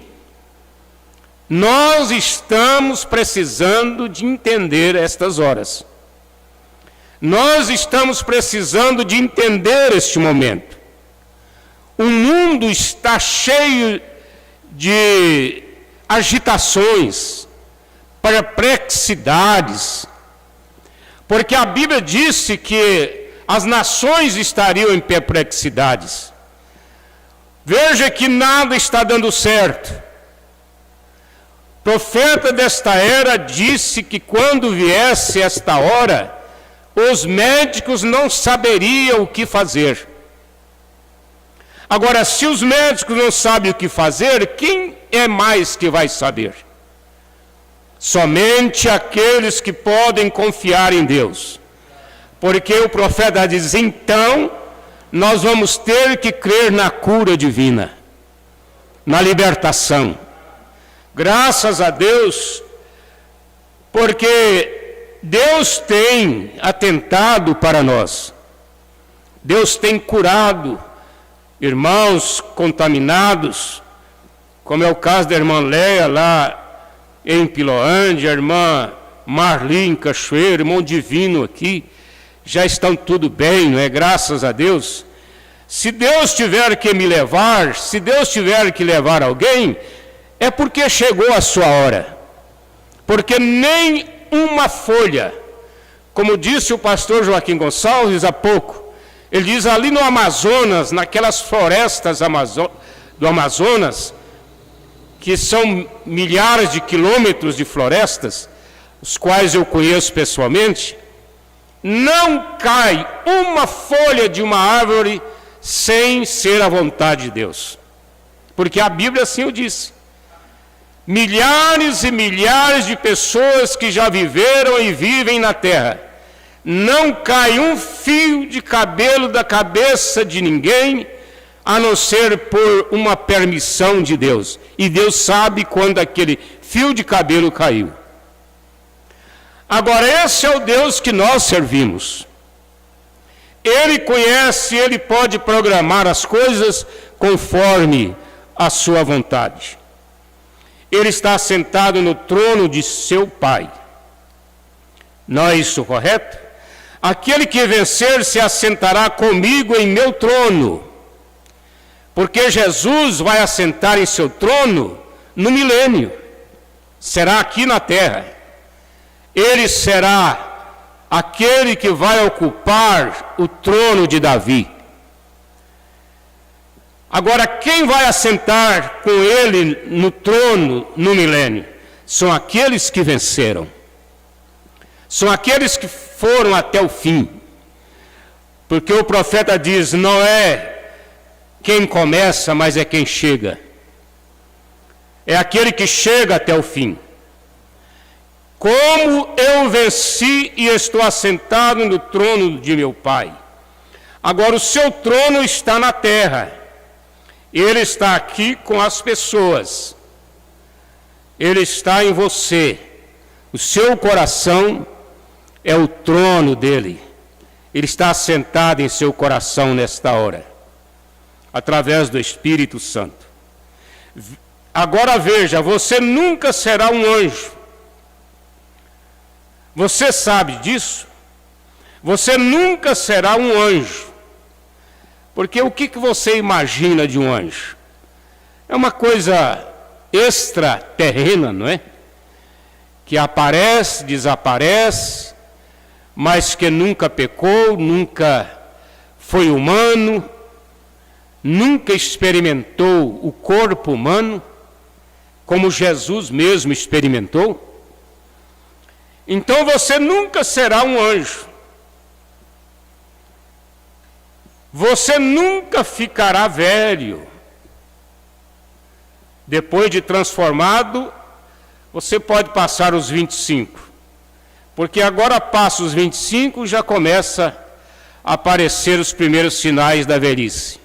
nós estamos precisando de entender estas horas. Nós estamos precisando de entender este momento. O mundo está cheio de agitações, perplexidades, porque a Bíblia disse que as nações estariam em perplexidades. Veja que nada está dando certo. O profeta desta era disse que quando viesse esta hora, os médicos não saberiam o que fazer. Agora, se os médicos não sabem o que fazer, quem é mais que vai saber? Somente aqueles que podem confiar em Deus. Porque o profeta diz, então, nós vamos ter que crer na cura divina, na libertação. Graças a Deus, porque Deus tem atentado para nós. Deus tem curado irmãos contaminados, como é o caso da irmã Leia lá em Piloândia, a irmã Marli em Cachoeiro, irmão Divino aqui, já estão tudo bem, não é? Graças a Deus. Se Deus tiver que me levar, se Deus tiver que levar alguém, é porque chegou a sua hora. Porque nem uma folha, como disse o pastor Joaquim Gonçalves há pouco, ele diz ali no Amazonas, naquelas florestas do Amazonas, que são milhares de quilômetros de florestas, os quais eu conheço pessoalmente, não cai uma folha de uma árvore sem ser a vontade de Deus. Porque a Bíblia assim o disse. Milhares e milhares de pessoas que já viveram e vivem na terra, não cai um fio de cabelo da cabeça de ninguém, a não ser por uma permissão de Deus. E Deus sabe quando aquele fio de cabelo caiu. Agora, esse é o Deus que nós servimos. Ele conhece, Ele pode programar as coisas conforme a sua vontade. Ele está sentado no trono de seu Pai. Não é isso correto? Aquele que vencer se assentará comigo em meu trono. Porque Jesus vai assentar em seu trono no milênio. Será aqui na terra. Ele será aquele que vai ocupar o trono de Davi. Agora, quem vai assentar com ele no trono no milênio? São aqueles que venceram. São aqueles que foram até o fim. Porque o profeta diz, não é quem começa, mas é quem chega. É aquele que chega até o fim. Como eu venci e estou assentado no trono de meu Pai. Agora o seu trono está na terra. Ele está aqui com as pessoas. Ele está em você. O seu coração é o trono dele. Ele está assentado em seu coração nesta hora, através do Espírito Santo. Agora veja, você nunca será um anjo. Você sabe disso? Você nunca será um anjo. Porque o que você imagina de um anjo? É uma coisa extraterrena, não é? Que aparece, desaparece, mas que nunca pecou, nunca foi humano, nunca experimentou o corpo humano, como Jesus mesmo experimentou. Então você nunca será um anjo. Você nunca ficará velho. Depois de transformado, você pode passar os 25. Porque agora passa os 25 e já começa a aparecer os primeiros sinais da velhice.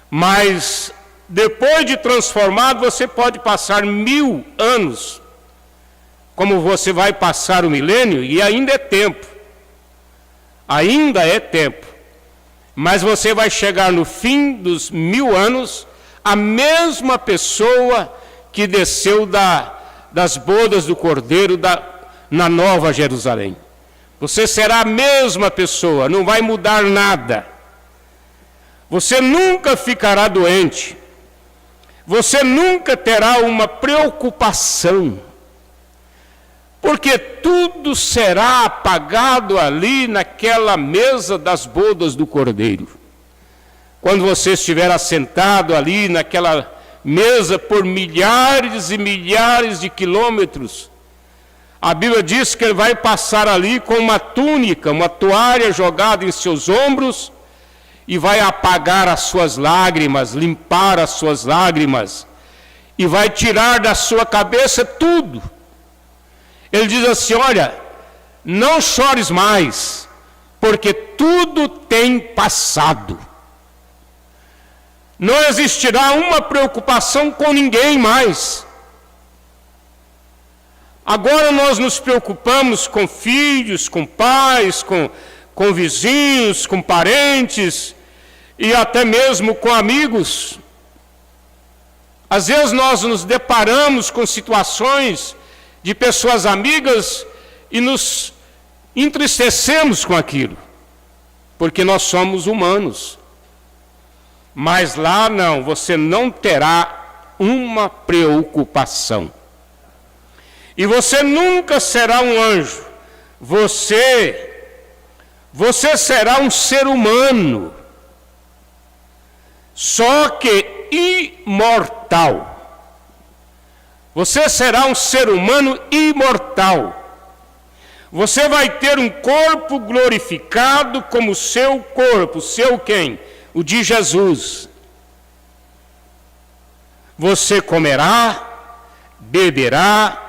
Mas depois de transformado, você pode passar 1000 anos, como você vai passar o milênio, e ainda é tempo. Ainda é tempo. Mas você vai chegar no fim dos 1000 anos, a mesma pessoa que desceu das bodas do Cordeiro na Nova Jerusalém. Você será a mesma pessoa, não vai mudar nada. Você nunca ficará doente. Você nunca terá uma preocupação. Porque tudo será apagado ali naquela mesa das bodas do Cordeiro. Quando você estiver assentado ali naquela mesa por milhares e milhares de quilômetros, a Bíblia diz que ele vai passar ali com uma túnica, uma toalha jogada em seus ombros, e vai apagar as suas lágrimas, limpar as suas lágrimas, e vai tirar da sua cabeça tudo. Ele diz assim: olha, não chores mais, porque tudo tem passado. Não existirá uma preocupação com ninguém mais. Agora nós nos preocupamos com filhos, com pais, com vizinhos, com parentes e até mesmo com amigos. Às vezes nós nos deparamos com situações de pessoas amigas e nos entristecemos com aquilo, porque nós somos humanos. Mas lá não, você não terá uma preocupação. E você nunca será um anjo. Você será um ser humano, só que imortal. Você será um ser humano imortal. Você vai ter um corpo glorificado como o seu corpo. O seu quem? O de Jesus. Você comerá, beberá,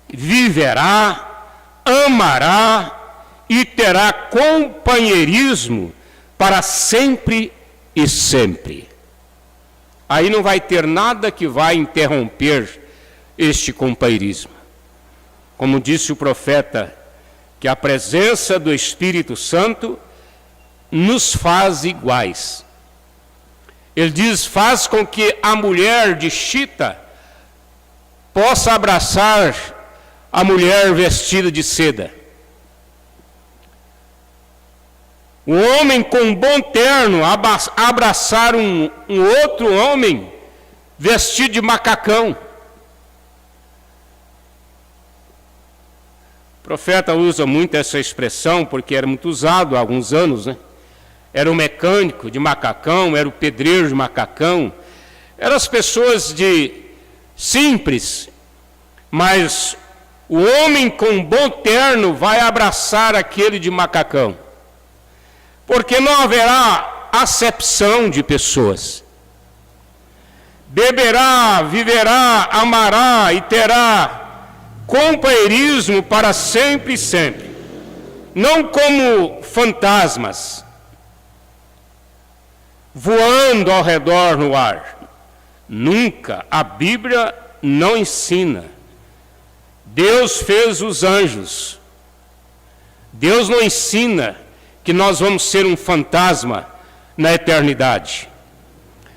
viverá, amará e terá companheirismo para sempre e sempre. Aí não vai ter nada que vai interromper este companheirismo. Como disse o profeta, que a presença do Espírito Santo nos faz iguais. Ele diz: faz com que a mulher de chita possa abraçar a mulher vestida de seda. O homem com um bom terno abraçar um outro homem vestido de macacão. O profeta usa muito essa expressão porque era muito usado há alguns anos, né? Era o mecânico de macacão, era o pedreiro de macacão, eram as pessoas simples, mas o homem com um bom terno vai abraçar aquele de macacão, porque não haverá acepção de pessoas. Beberá, viverá, amará e terá companheirismo para sempre e sempre, não como fantasmas voando ao redor no ar. Nunca, a Bíblia não ensina. Deus fez os anjos. Deus não ensina que nós vamos ser um fantasma na eternidade.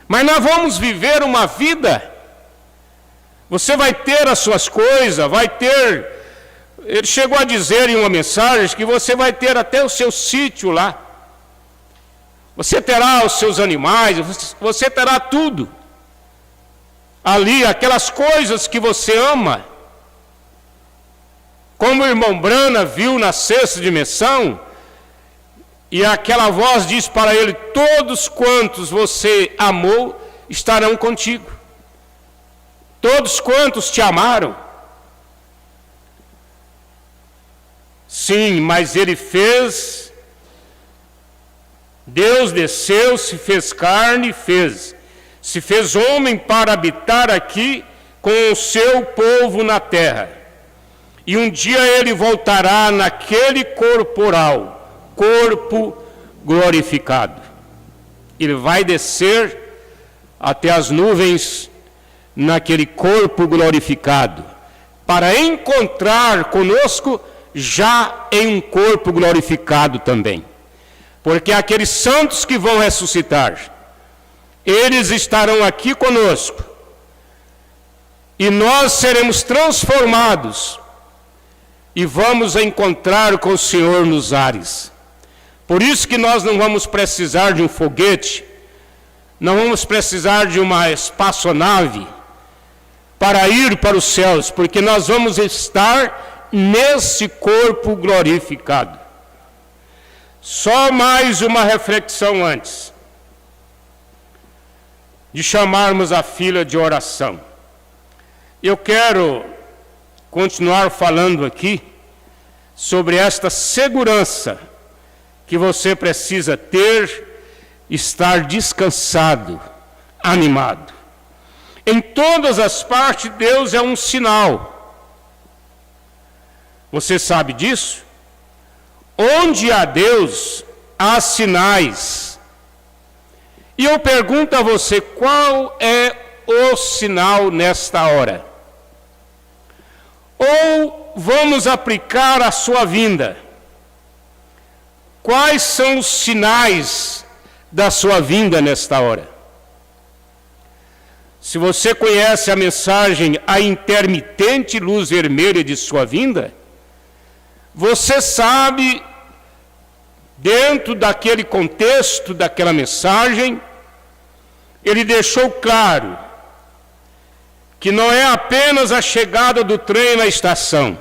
Mas nós vamos viver uma vida. Você vai ter as suas coisas, vai ter... Ele chegou a dizer em uma mensagem que você vai ter até o seu sítio lá. Você terá os seus animais, você terá tudo. Ali, aquelas coisas que você ama. Como o irmão Brana viu na sexta dimensão, e aquela voz diz para ele: todos quantos você amou estarão contigo. Todos quantos te amaram. Sim, mas ele fez... Deus desceu, se fez carne, se fez homem para habitar aqui com o seu povo na terra. E um dia ele voltará naquele corporal, corpo glorificado. Ele vai descer até as nuvens naquele corpo glorificado, para encontrar conosco já em um corpo glorificado também. Porque aqueles santos que vão ressuscitar, eles estarão aqui conosco. E nós seremos transformados e vamos encontrar com o Senhor nos ares. Por isso que nós não vamos precisar de um foguete, não vamos precisar de uma espaçonave para ir para os céus, porque nós vamos estar nesse corpo glorificado. Só mais uma reflexão antes de chamarmos a fila de oração. Eu quero continuar falando aqui sobre esta segurança que você precisa ter, estar descansado, animado. Em todas as partes, Deus é um sinal. Você sabe disso? Onde há Deus, há sinais. E eu pergunto a você, qual é o sinal nesta hora? Ou vamos aplicar a sua vinda? Quais são os sinais da sua vinda nesta hora? Se você conhece a mensagem, a intermitente luz vermelha de sua vinda, você sabe, dentro daquele contexto, daquela mensagem, ele deixou claro que não é apenas a chegada do trem na estação,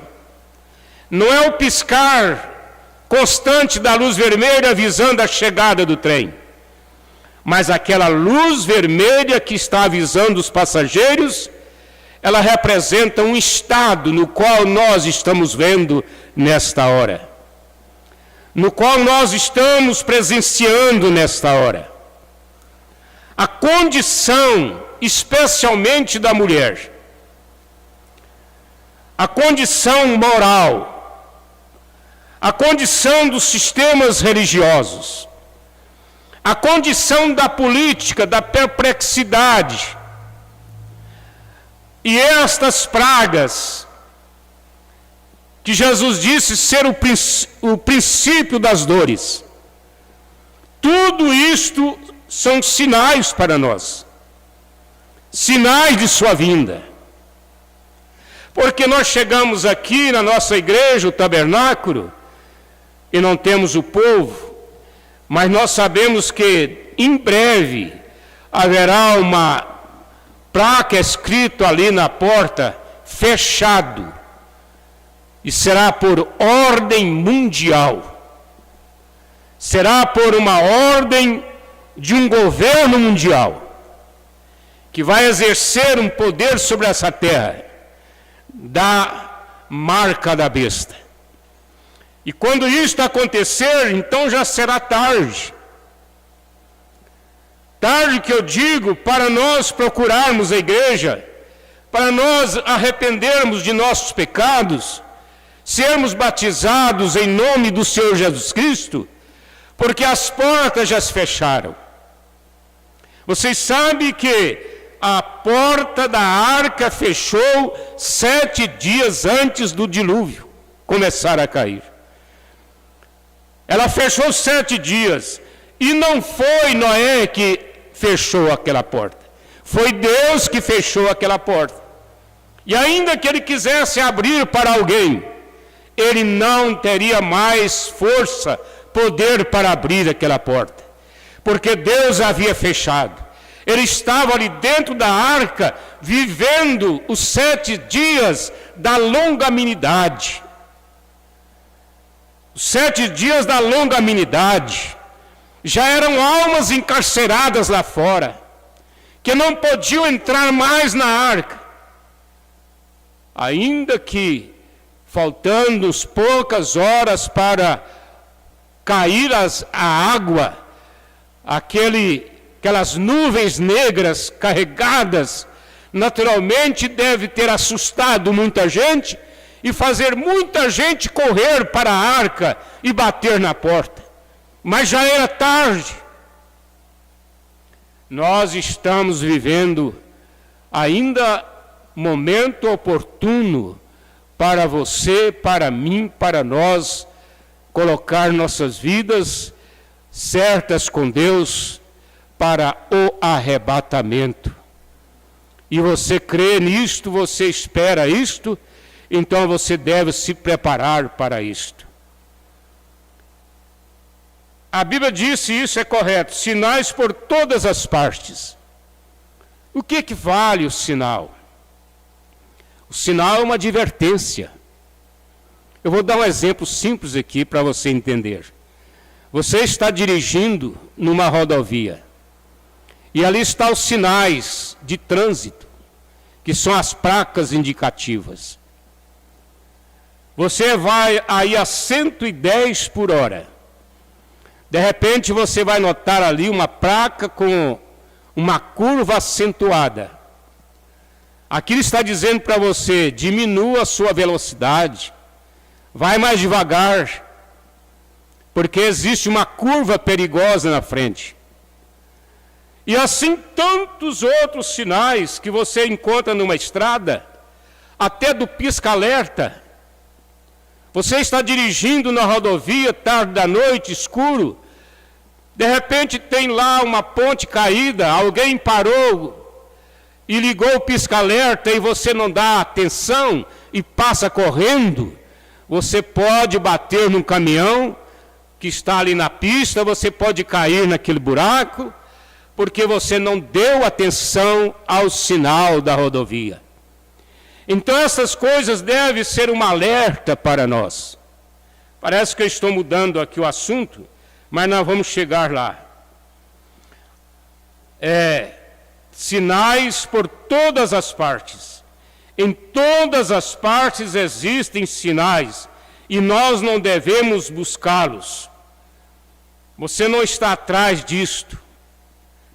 não é o piscar constante da luz vermelha avisando a chegada do trem, mas aquela luz vermelha que está avisando os passageiros, ela representa um estado no qual nós estamos vendo nesta hora, no qual nós estamos presenciando nesta hora. A condição, especialmente da mulher, a condição moral, a condição dos sistemas religiosos, a condição da política, da perplexidade, e estas pragas, que Jesus disse ser o princípio das dores, tudo isto são sinais para nós, sinais de sua vinda. Porque nós chegamos aqui na nossa igreja, o tabernáculo, e não temos o povo, mas nós sabemos que em breve haverá uma placa escrita ali na porta, fechado, e será por ordem mundial, será por uma ordem de um governo mundial, que vai exercer um poder sobre essa terra, da marca da besta. E quando isto acontecer, então já será tarde. Tarde que eu digo para nós procurarmos a igreja, para nós arrependermos de nossos pecados, sermos batizados em nome do Senhor Jesus Cristo, porque as portas já se fecharam. Vocês sabem que a porta da arca fechou 7 dias antes do dilúvio começar a cair. Ela fechou 7 dias, e não foi Noé que fechou aquela porta, foi Deus que fechou aquela porta. E ainda que ele quisesse abrir para alguém, ele não teria mais força, poder para abrir aquela porta, porque Deus havia fechado. Ele estava ali dentro da arca, vivendo os 7 dias da longanimidade. Os 7 dias da longanimidade. Já eram almas encarceradas lá fora, que não podiam entrar mais na arca. Ainda que, faltando poucas horas para cair a água, aquelas nuvens negras carregadas, naturalmente deve ter assustado muita gente e fazer muita gente correr para a arca e bater na porta. Mas já era tarde. Nós estamos vivendo ainda momento oportuno para você, para mim, para nós, colocar nossas vidas certas com Deus para o arrebatamento. E você crê nisto, você espera isto, então você deve se preparar para isto. A Bíblia diz, e isso é correto, sinais por todas as partes. O que vale o sinal? O sinal é uma advertência. Eu vou dar um exemplo simples aqui para você entender. Você está dirigindo numa rodovia e ali estão os sinais de trânsito, que são as placas indicativas. Você vai aí a 110 por hora. De repente você vai notar ali uma placa com uma curva acentuada. Aquilo está dizendo para você, diminua a sua velocidade, vai mais devagar, porque existe uma curva perigosa na frente. E assim tantos outros sinais que você encontra numa estrada, até do pisca-alerta. Você está dirigindo na rodovia, tarde da noite, escuro, de repente tem lá uma ponte caída, alguém parou e ligou o pisca-alerta e você não dá atenção e passa correndo, você pode bater num caminhão que está ali na pista, você pode cair naquele buraco, porque você não deu atenção ao sinal da rodovia. Então essas coisas devem ser um alerta para nós. Parece que eu estou mudando aqui o assunto, mas nós vamos chegar lá. Sinais por todas as partes. Em todas as partes existem sinais, e nós não devemos buscá-los. Você não está atrás disto,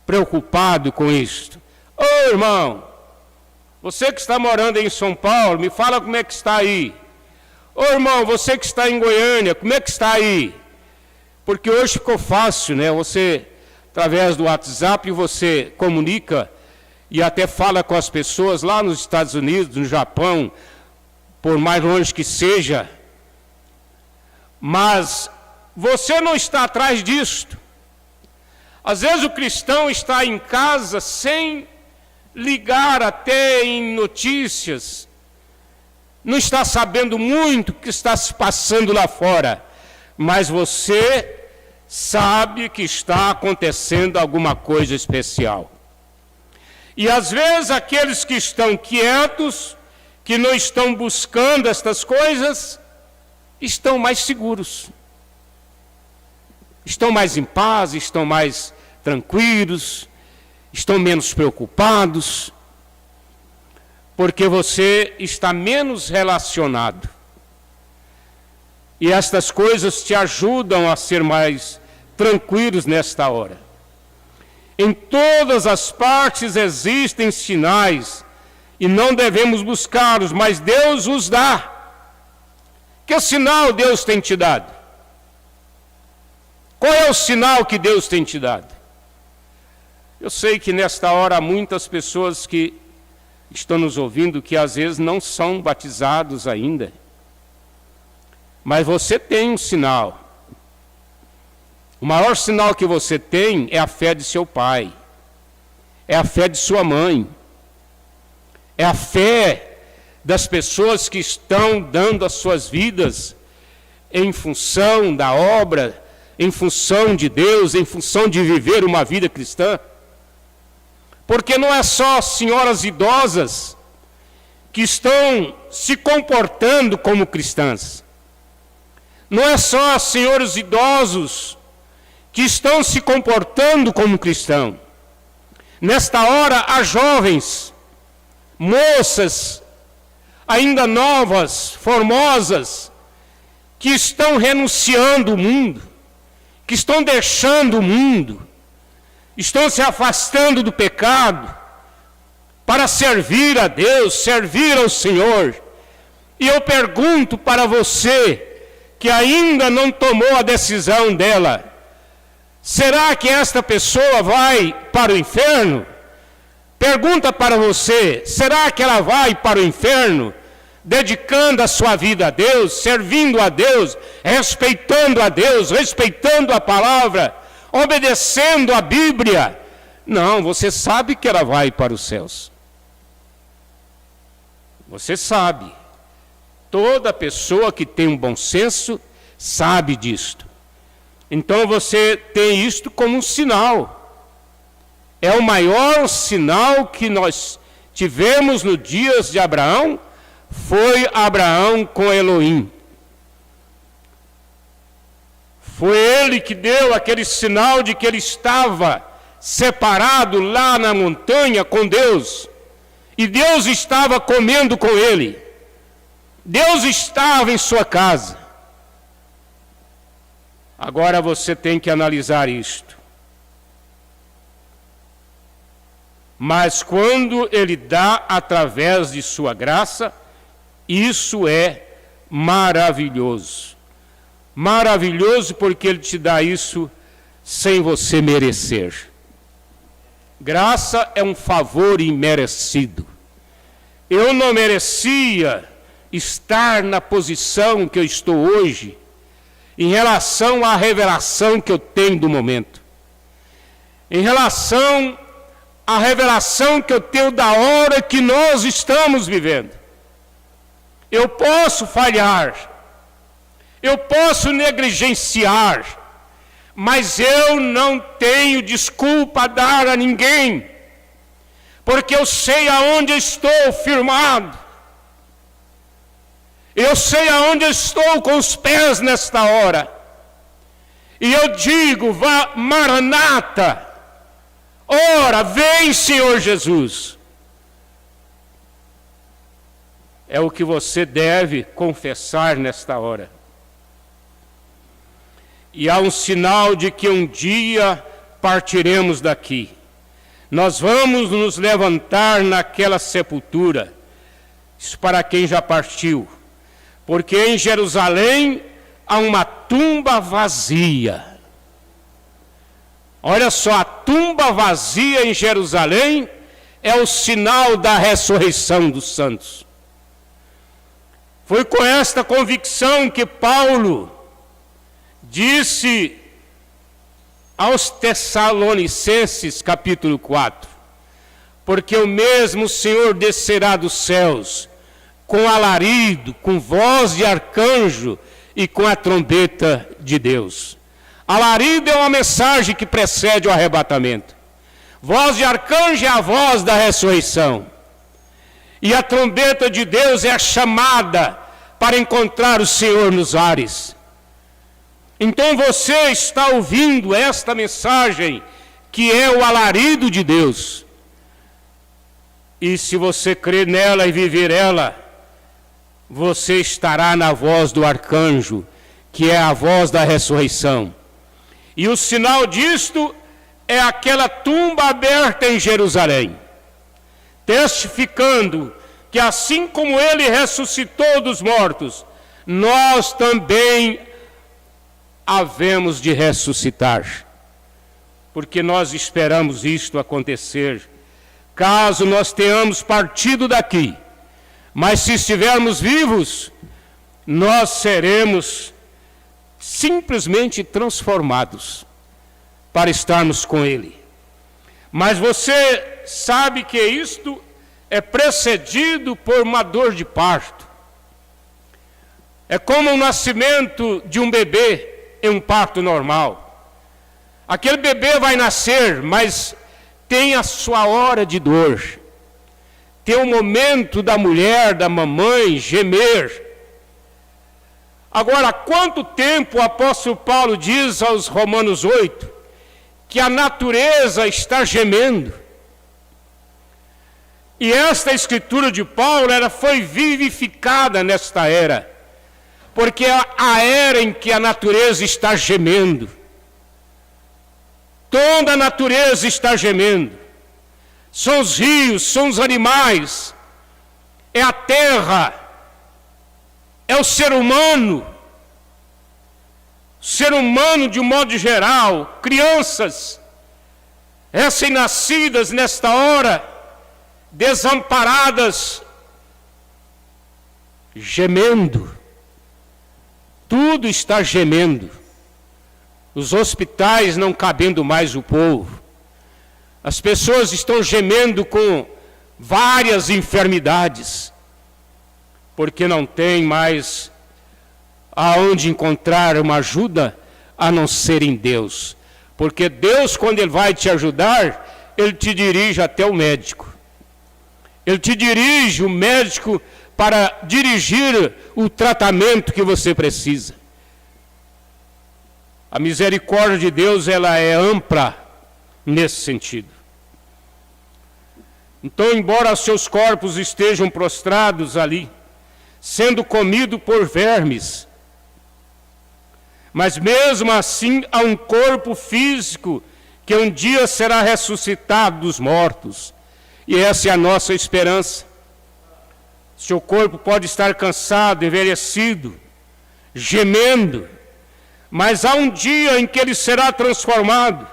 preocupado com isto. Ô irmão, você que está morando em São Paulo, me fala como é que está aí. Ô irmão, você que está em Goiânia, como é que está aí? Porque hoje ficou fácil, né? Você, através do WhatsApp, você comunica e até fala com as pessoas lá nos Estados Unidos, no Japão, por mais longe que seja. Mas você não está atrás disto. Às vezes o cristão está em casa sem ligar até em notícias, não está sabendo muito o que está se passando lá fora, mas você sabe que está acontecendo alguma coisa especial. E às vezes aqueles que estão quietos, que não estão buscando estas coisas, estão mais seguros, estão mais em paz, estão mais tranquilos, estão menos preocupados, porque você está menos relacionado. E estas coisas te ajudam a ser mais tranquilos nesta hora. Em todas as partes existem sinais, e não devemos buscá-los, mas Deus os dá. Que sinal Deus tem te dado? Qual é o sinal que Deus tem te dado? Eu sei que nesta hora há muitas pessoas que estão nos ouvindo que às vezes não são batizados ainda. Mas você tem um sinal. O maior sinal que você tem é a fé de seu pai. É a fé de sua mãe. É a fé das pessoas que estão dando as suas vidas em função da obra, em função de Deus, em função de viver uma vida cristã. Porque não é só senhoras idosas que estão se comportando como cristãs. Não é só senhores idosos que estão se comportando como cristão. Nesta hora, há jovens, moças, ainda novas, formosas, que estão renunciando o mundo, que estão deixando o mundo, estão se afastando do pecado para servir a Deus, servir ao Senhor. E eu pergunto para você que ainda não tomou a decisão dela, será que esta pessoa vai para o inferno? Pergunta para você, será que ela vai para o inferno, dedicando a sua vida a Deus, servindo a Deus, respeitando a Deus, respeitando a palavra, obedecendo a Bíblia? Não, você sabe que ela vai para os céus. Você sabe. Toda pessoa que tem um bom senso sabe disto. Então você tem isto como um sinal. É o maior sinal que nós tivemos nos dias de Abraão, foi Abraão com Elohim. Foi ele que deu aquele sinal de que ele estava separado lá na montanha com Deus. E Deus estava comendo com ele. Deus estava em sua casa. Agora você tem que analisar isto. Mas quando ele dá através de sua graça, isso é maravilhoso. Maravilhoso porque ele te dá isso sem você merecer. Graça é um favor imerecido. Eu não merecia estar na posição que eu estou hoje em relação à revelação que eu tenho do momento. Em relação à revelação que eu tenho da hora que nós estamos vivendo. Eu posso falhar, eu posso negligenciar, mas eu não tenho desculpa a dar a ninguém, porque eu sei aonde eu estou firmado, eu sei aonde eu estou com os pés nesta hora, e eu digo, Maranata, ora, vem Senhor Jesus. É o que você deve confessar nesta hora. E há um sinal de que um dia partiremos daqui. Nós vamos nos levantar naquela sepultura. Isso para quem já partiu. Porque em Jerusalém há uma tumba vazia. Olha só, a tumba vazia em Jerusalém é o sinal da ressurreição dos santos. Foi com esta convicção que Paulo disse aos Tessalonicenses, capítulo 4, porque o mesmo Senhor descerá dos céus, com alarido, com voz de arcanjo e com a trombeta de Deus. Alarido é uma mensagem que precede o arrebatamento. Voz de arcanjo é a voz da ressurreição. E a trombeta de Deus é a chamada para encontrar o Senhor nos ares. Então você está ouvindo esta mensagem, que é o alarido de Deus. E se você crer nela e viver ela, você estará na voz do arcanjo, que é a voz da ressurreição. E o sinal disto é aquela tumba aberta em Jerusalém, testificando que assim como ele ressuscitou dos mortos, nós também havemos de ressuscitar, porque nós esperamos isto acontecer, caso nós tenhamos partido daqui, mas se estivermos vivos, nós seremos simplesmente transformados para estarmos com ele. Mas você sabe que isto é precedido por uma dor de parto. É como o nascimento de um bebê em um parto normal. Aquele bebê vai nascer, mas tem a sua hora de dor. Tem o momento da mulher, da mamãe, gemer. Agora, há quanto tempo o apóstolo Paulo diz aos Romanos 8 que a natureza está gemendo? E esta escritura de Paulo foi vivificada nesta era, porque é a era em que a natureza está gemendo. Toda a natureza está gemendo. São os rios, são os animais, é a terra, é o ser humano. O ser humano de um modo geral, crianças, recém-nascidas nesta hora, desamparadas, gemendo. Tudo está gemendo. Os hospitais não cabendo mais o povo. As pessoas estão gemendo com várias enfermidades, porque não tem mais aonde encontrar uma ajuda a não ser em Deus. Porque Deus, quando Ele vai te ajudar, Ele te dirige até o médico. Ele te dirige, o médico, para dirigir o tratamento que você precisa. A misericórdia de Deus, ela é ampla nesse sentido. Então, embora seus corpos estejam prostrados ali, sendo comidos por vermes, mas mesmo assim há um corpo físico que um dia será ressuscitado dos mortos. E essa é a nossa esperança. Seu corpo pode estar cansado, envelhecido, gemendo, mas há um dia em que ele será transformado.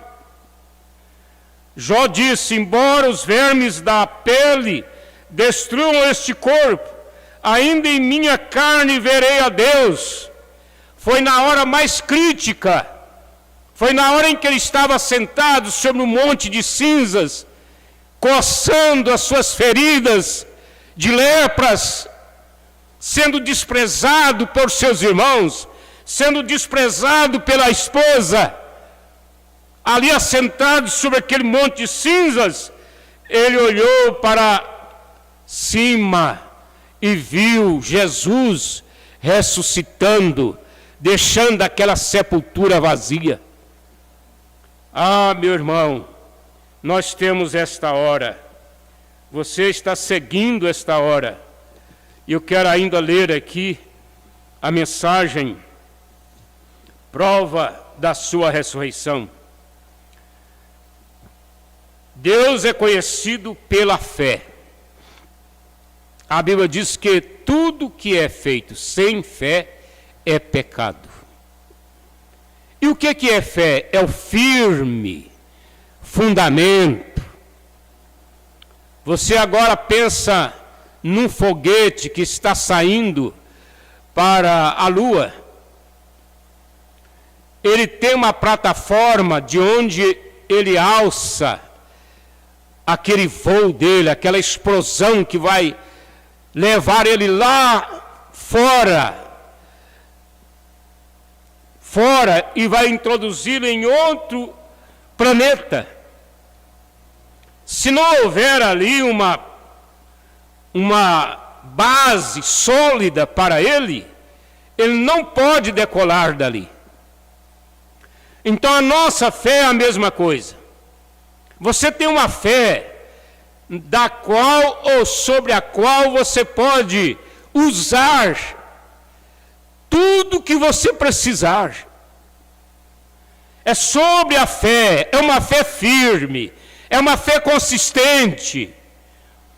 Jó disse: embora os vermes da pele destruam este corpo, ainda em minha carne verei a Deus. Foi na hora mais crítica, foi na hora em que ele estava sentado sobre um monte de cinzas, coçando as suas feridas de lepras, sendo desprezado por seus irmãos, sendo desprezado pela esposa, ali assentado sobre aquele monte de cinzas, ele olhou para cima e viu Jesus ressuscitando, deixando aquela sepultura vazia. Ah, meu irmão, nós temos esta hora, você está seguindo esta hora, e eu quero ainda ler aqui a mensagem, prova da sua ressurreição. Deus é conhecido pela fé. A Bíblia diz que tudo que é feito sem fé é pecado. E o que é fé? É o firme fundamento. Você agora pensa num foguete que está saindo para a Lua. Ele tem uma plataforma de onde ele alça aquele voo dele, aquela explosão que vai levar ele lá fora e vai introduzi-lo em outro planeta. Se não houver ali uma base sólida para ele, ele não pode decolar dali. Então a nossa fé é a mesma coisa. Você tem uma fé da qual ou sobre a qual você pode usar tudo que você precisar. É sobre a fé, é uma fé firme, é uma fé consistente.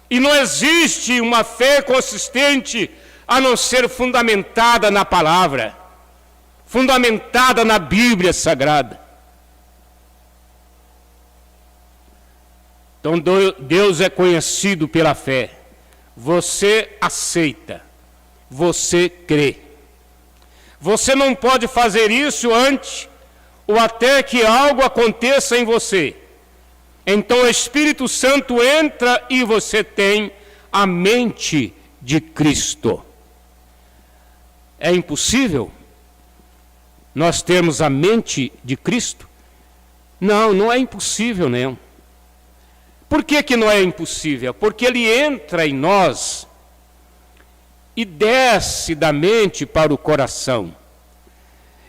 E não existe uma fé consistente a não ser fundamentada na palavra, fundamentada na Bíblia Sagrada. Então Deus é conhecido pela fé. Você aceita, você crê. Você não pode fazer isso antes ou até que algo aconteça em você. Então o Espírito Santo entra e você tem a mente de Cristo. É impossível nós termos a mente de Cristo? Não, não é impossível, não. Por que não é impossível? Porque ele entra em nós e desce da mente para o coração.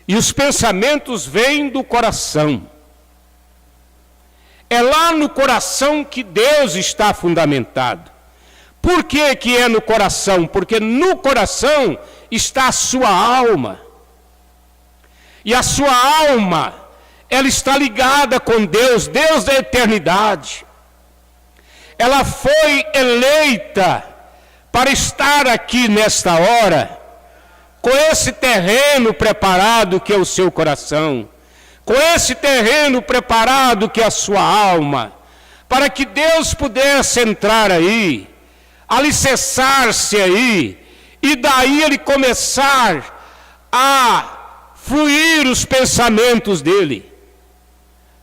E os pensamentos vêm do coração. É lá no coração que Deus está fundamentado. Por que é no coração? Porque no coração está a sua alma. E a sua alma, ela está ligada com Deus, Deus da eternidade. Ela foi eleita para estar aqui nesta hora, com esse terreno preparado que é o seu coração, com esse terreno preparado que é a sua alma, para que Deus pudesse entrar aí, alicerçar-se aí, e daí ele começar a fluir os pensamentos dele.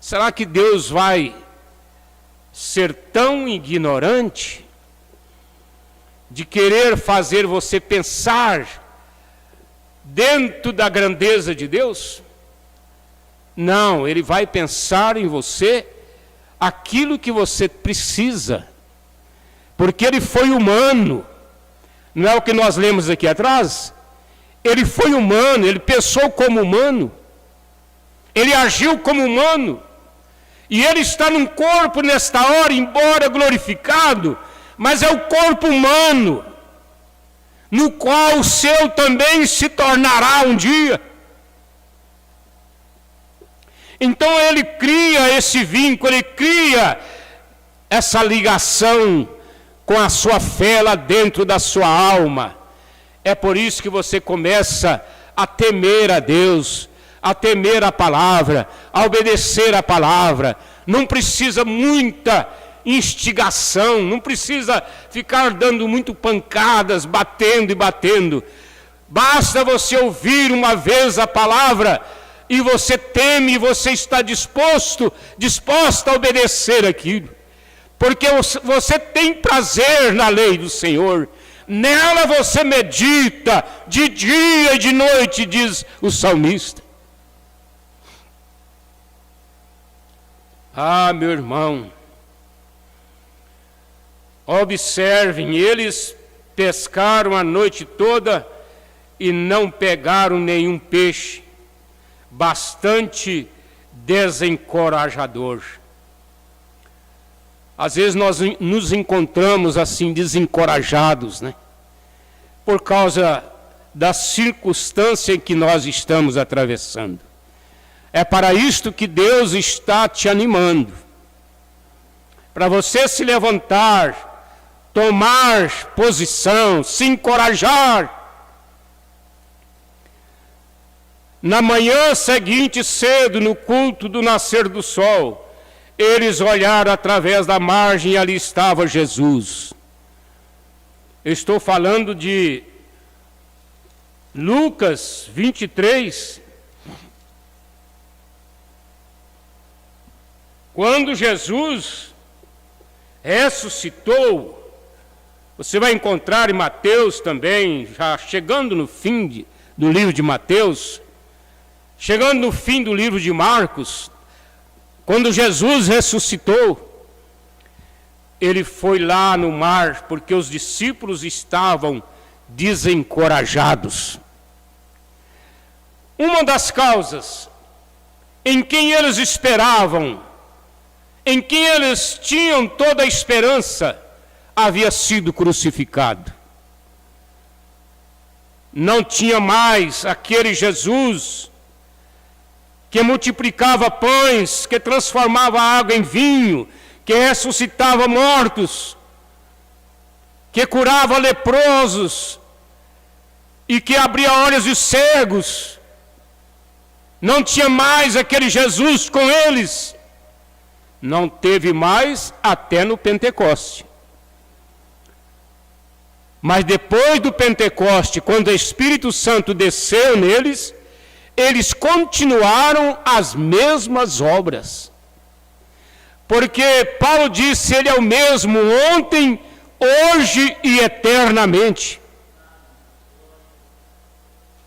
Será que Deus vai ser tão ignorante de querer fazer você pensar dentro da grandeza de Deus? Não, ele vai pensar em você aquilo que você precisa. Porque ele foi humano. Não é o que nós lemos aqui atrás? Ele foi humano, ele pensou como humano. Ele agiu como humano. E ele está num corpo nesta hora, embora glorificado, mas é o corpo humano, no qual o seu também se tornará um dia. Então ele cria esse vínculo, ele cria essa ligação com a sua fé lá dentro da sua alma. É por isso que você começa a temer a Deus, a temer a palavra, a obedecer a palavra. Não precisa muita instigação, não precisa ficar dando muito pancadas, batendo e batendo. Basta você ouvir uma vez a palavra e você teme, e você está disposta a obedecer aquilo. Porque você tem prazer na lei do Senhor. Nela você medita de dia e de noite, diz o salmista. Ah, meu irmão, observem, eles pescaram a noite toda e não pegaram nenhum peixe. Bastante desencorajador. Às vezes nós nos encontramos assim desencorajados, né? Por causa da circunstância em que nós estamos atravessando. É para isto que Deus está te animando. Para você se levantar, tomar posição, se encorajar. Na manhã seguinte, cedo, no culto do nascer do sol, eles olharam através da margem e ali estava Jesus. Eu estou falando de Lucas 23. Quando Jesus ressuscitou, você vai encontrar em Mateus também, já chegando no fim do livro de Mateus, chegando no fim do livro de Marcos, quando Jesus ressuscitou, ele foi lá no mar, porque os discípulos estavam desencorajados. Uma das causas em quem eles esperavam, em quem eles tinham toda a esperança, havia sido crucificado. Não tinha mais aquele Jesus que multiplicava pães, que transformava água em vinho, que ressuscitava mortos, que curava leprosos e que abria olhos de cegos. Não tinha mais aquele Jesus com eles. Não teve mais até no Pentecoste. Mas depois do Pentecoste, quando o Espírito Santo desceu neles, eles continuaram as mesmas obras. Porque Paulo disse, ele é o mesmo ontem, hoje e eternamente.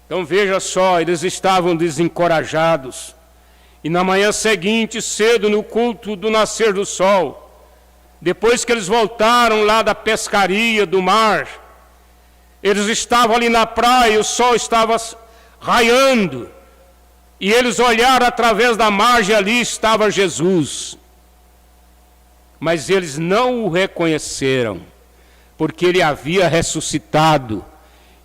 Então veja só, eles estavam desencorajados. E na manhã seguinte, cedo, no culto do nascer do sol, depois que eles voltaram lá da pescaria do mar, eles estavam ali na praia, o sol estava raiando, e eles olharam através da margem, ali estava Jesus. Mas eles não o reconheceram, porque ele havia ressuscitado,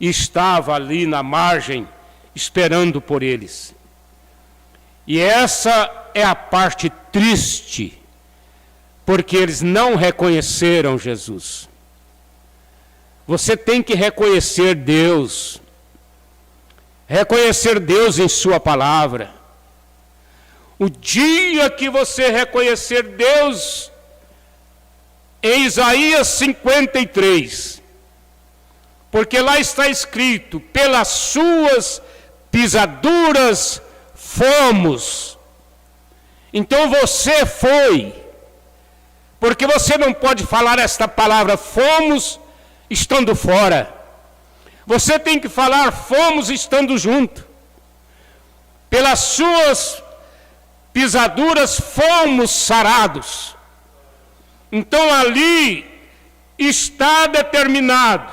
e estava ali na margem, esperando por eles. E essa é a parte triste, porque eles não reconheceram Jesus. Você tem que reconhecer Deus em sua palavra. O dia que você reconhecer Deus, em Isaías 53, porque lá está escrito, pelas suas pisaduras fomos. Então você foi, porque você não pode falar esta palavra fomos estando fora. Você tem que falar fomos estando junto. Pelas suas pisaduras fomos sarados. Então ali está determinado.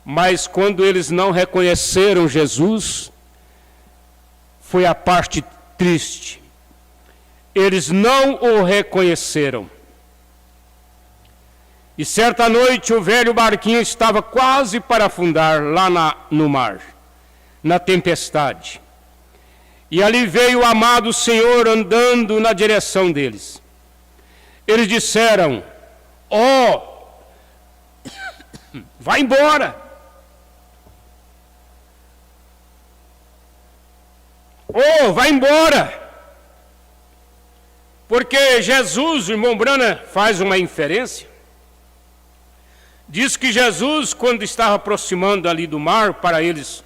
Mas quando eles não reconheceram Jesus, foi a parte triste. Eles não o reconheceram. E certa noite o velho barquinho estava quase para afundar lá no mar, na tempestade. E ali veio o amado Senhor andando na direção deles. Eles disseram: ó, vai embora. Oh, vai embora. Porque Jesus, o irmão Branham faz uma inferência. Diz que Jesus, quando estava aproximando ali do mar, para eles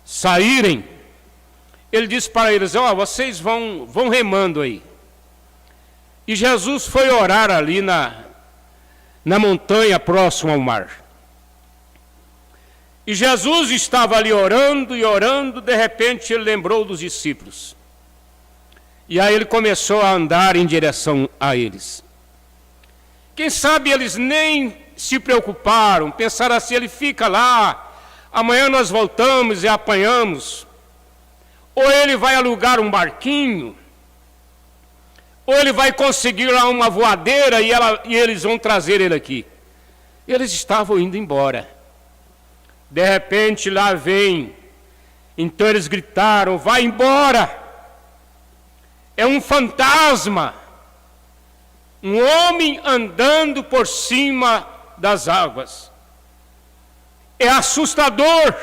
saírem, ele disse para eles: ó, vocês vão remando aí. E Jesus foi orar ali na montanha próxima ao mar. E Jesus estava ali orando e orando, de repente ele lembrou dos discípulos. E aí ele começou a andar em direção a eles. Quem sabe eles nem se preocuparam, pensaram assim: ele fica lá, amanhã nós voltamos e apanhamos. Ou ele vai alugar um barquinho, ou ele vai conseguir lá uma voadeira e eles vão trazer ele aqui. Eles estavam indo embora. De repente lá vem, então eles gritaram: vai embora! É um fantasma, um homem andando por cima das águas. É assustador.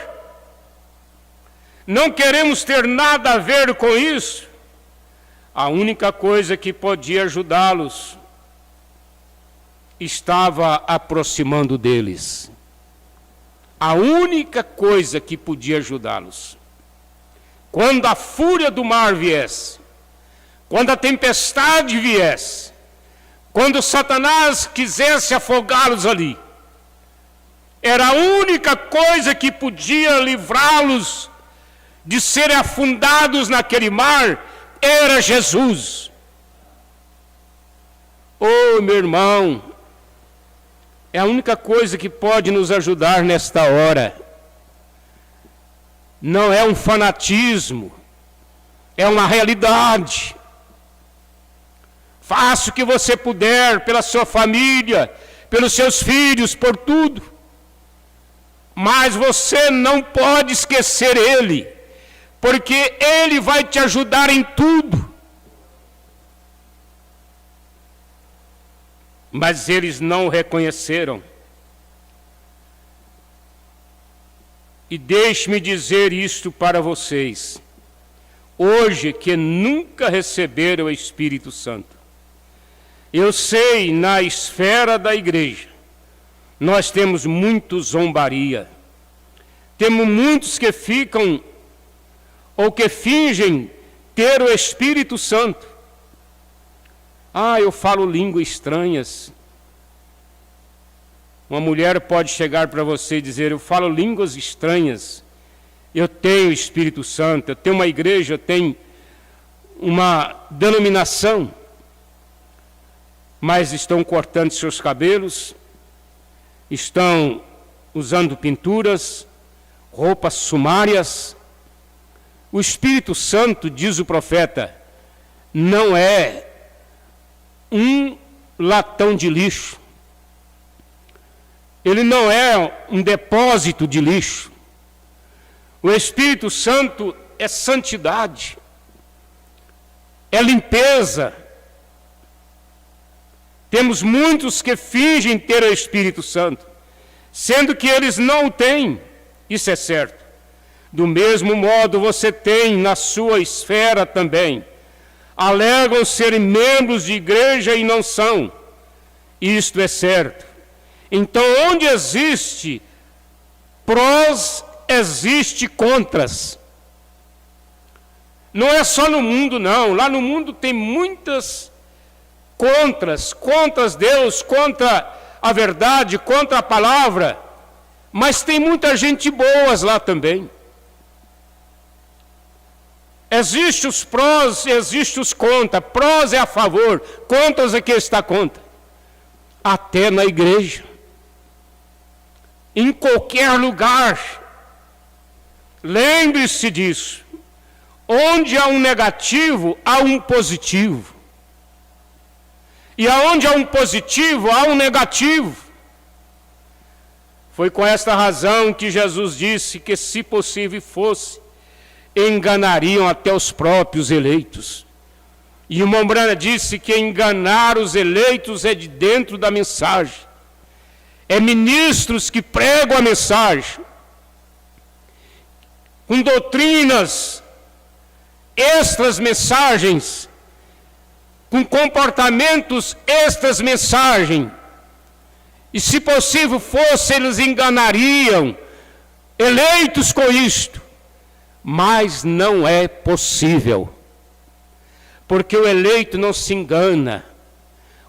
Não queremos ter nada a ver com isso. A única coisa que podia ajudá-los estava aproximando deles. A única coisa que podia ajudá-los. Quando a fúria do mar viesse, quando a tempestade viesse, quando Satanás quisesse afogá-los ali, era a única coisa que podia livrá-los de serem afundados naquele mar, era Jesus. Oh, meu irmão, é a única coisa que pode nos ajudar nesta hora. Não é um fanatismo, é uma realidade. Faça o que você puder pela sua família, pelos seus filhos, por tudo. Mas você não pode esquecer Ele, porque Ele vai te ajudar em tudo. Mas eles não o reconheceram. E deixe-me dizer isto para vocês. Hoje que nunca receberam o Espírito Santo. Eu sei, na esfera da igreja, nós temos muito zombaria. Temos muitos que ficam, ou que fingem ter o Espírito Santo. Ah, eu falo línguas estranhas. Uma mulher pode chegar para você e dizer: eu falo línguas estranhas. Eu tenho o Espírito Santo, eu tenho uma igreja, eu tenho uma denominação. Mas estão cortando seus cabelos, estão usando pinturas, roupas sumárias. O Espírito Santo, diz o profeta, não é um latão de lixo. Ele não é um depósito de lixo. O Espírito Santo é santidade, é limpeza. Temos muitos que fingem ter o Espírito Santo, sendo que eles não o têm. Isso é certo. Do mesmo modo, você tem na sua esfera também. Alegam serem membros de igreja e não são. Isto é certo. Então, onde existe prós, existe contras. Não é só no mundo, não. Lá no mundo tem muitas contras Deus, contra a verdade, contra a palavra. Mas tem muita gente boa lá também. Existem os prós e existem os contra. Prós é a favor, contras é que está contra. Até na igreja. Em qualquer lugar. Lembre-se disso. Onde há um negativo, há um positivo. E aonde há um positivo, há um negativo. Foi com esta razão que Jesus disse que, se possível fosse, enganariam até os próprios eleitos. E o Mombrana disse que enganar os eleitos é de dentro da mensagem. É ministros que pregam a mensagem, com doutrinas, extras mensagens, com comportamentos extras mensagem. E se possível fosse, eles enganariam eleitos com isto. Mas não é possível. Porque o eleito não se engana.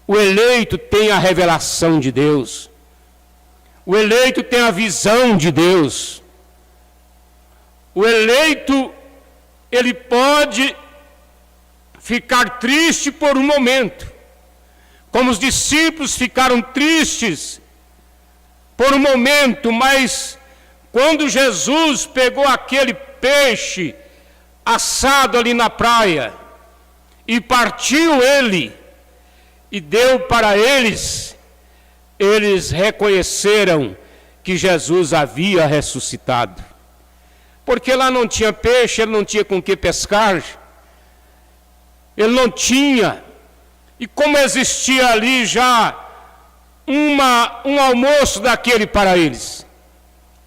O eleito tem a revelação de Deus. O eleito tem a visão de Deus. O eleito, ele pode ficar triste por um momento, como os discípulos ficaram tristes por um momento, mas quando Jesus pegou aquele peixe assado ali na praia e partiu ele e deu para eles, eles reconheceram que Jesus havia ressuscitado. Porque lá não tinha peixe, ele não tinha com que pescar, ele não tinha. E como existia ali já um almoço daquele para eles,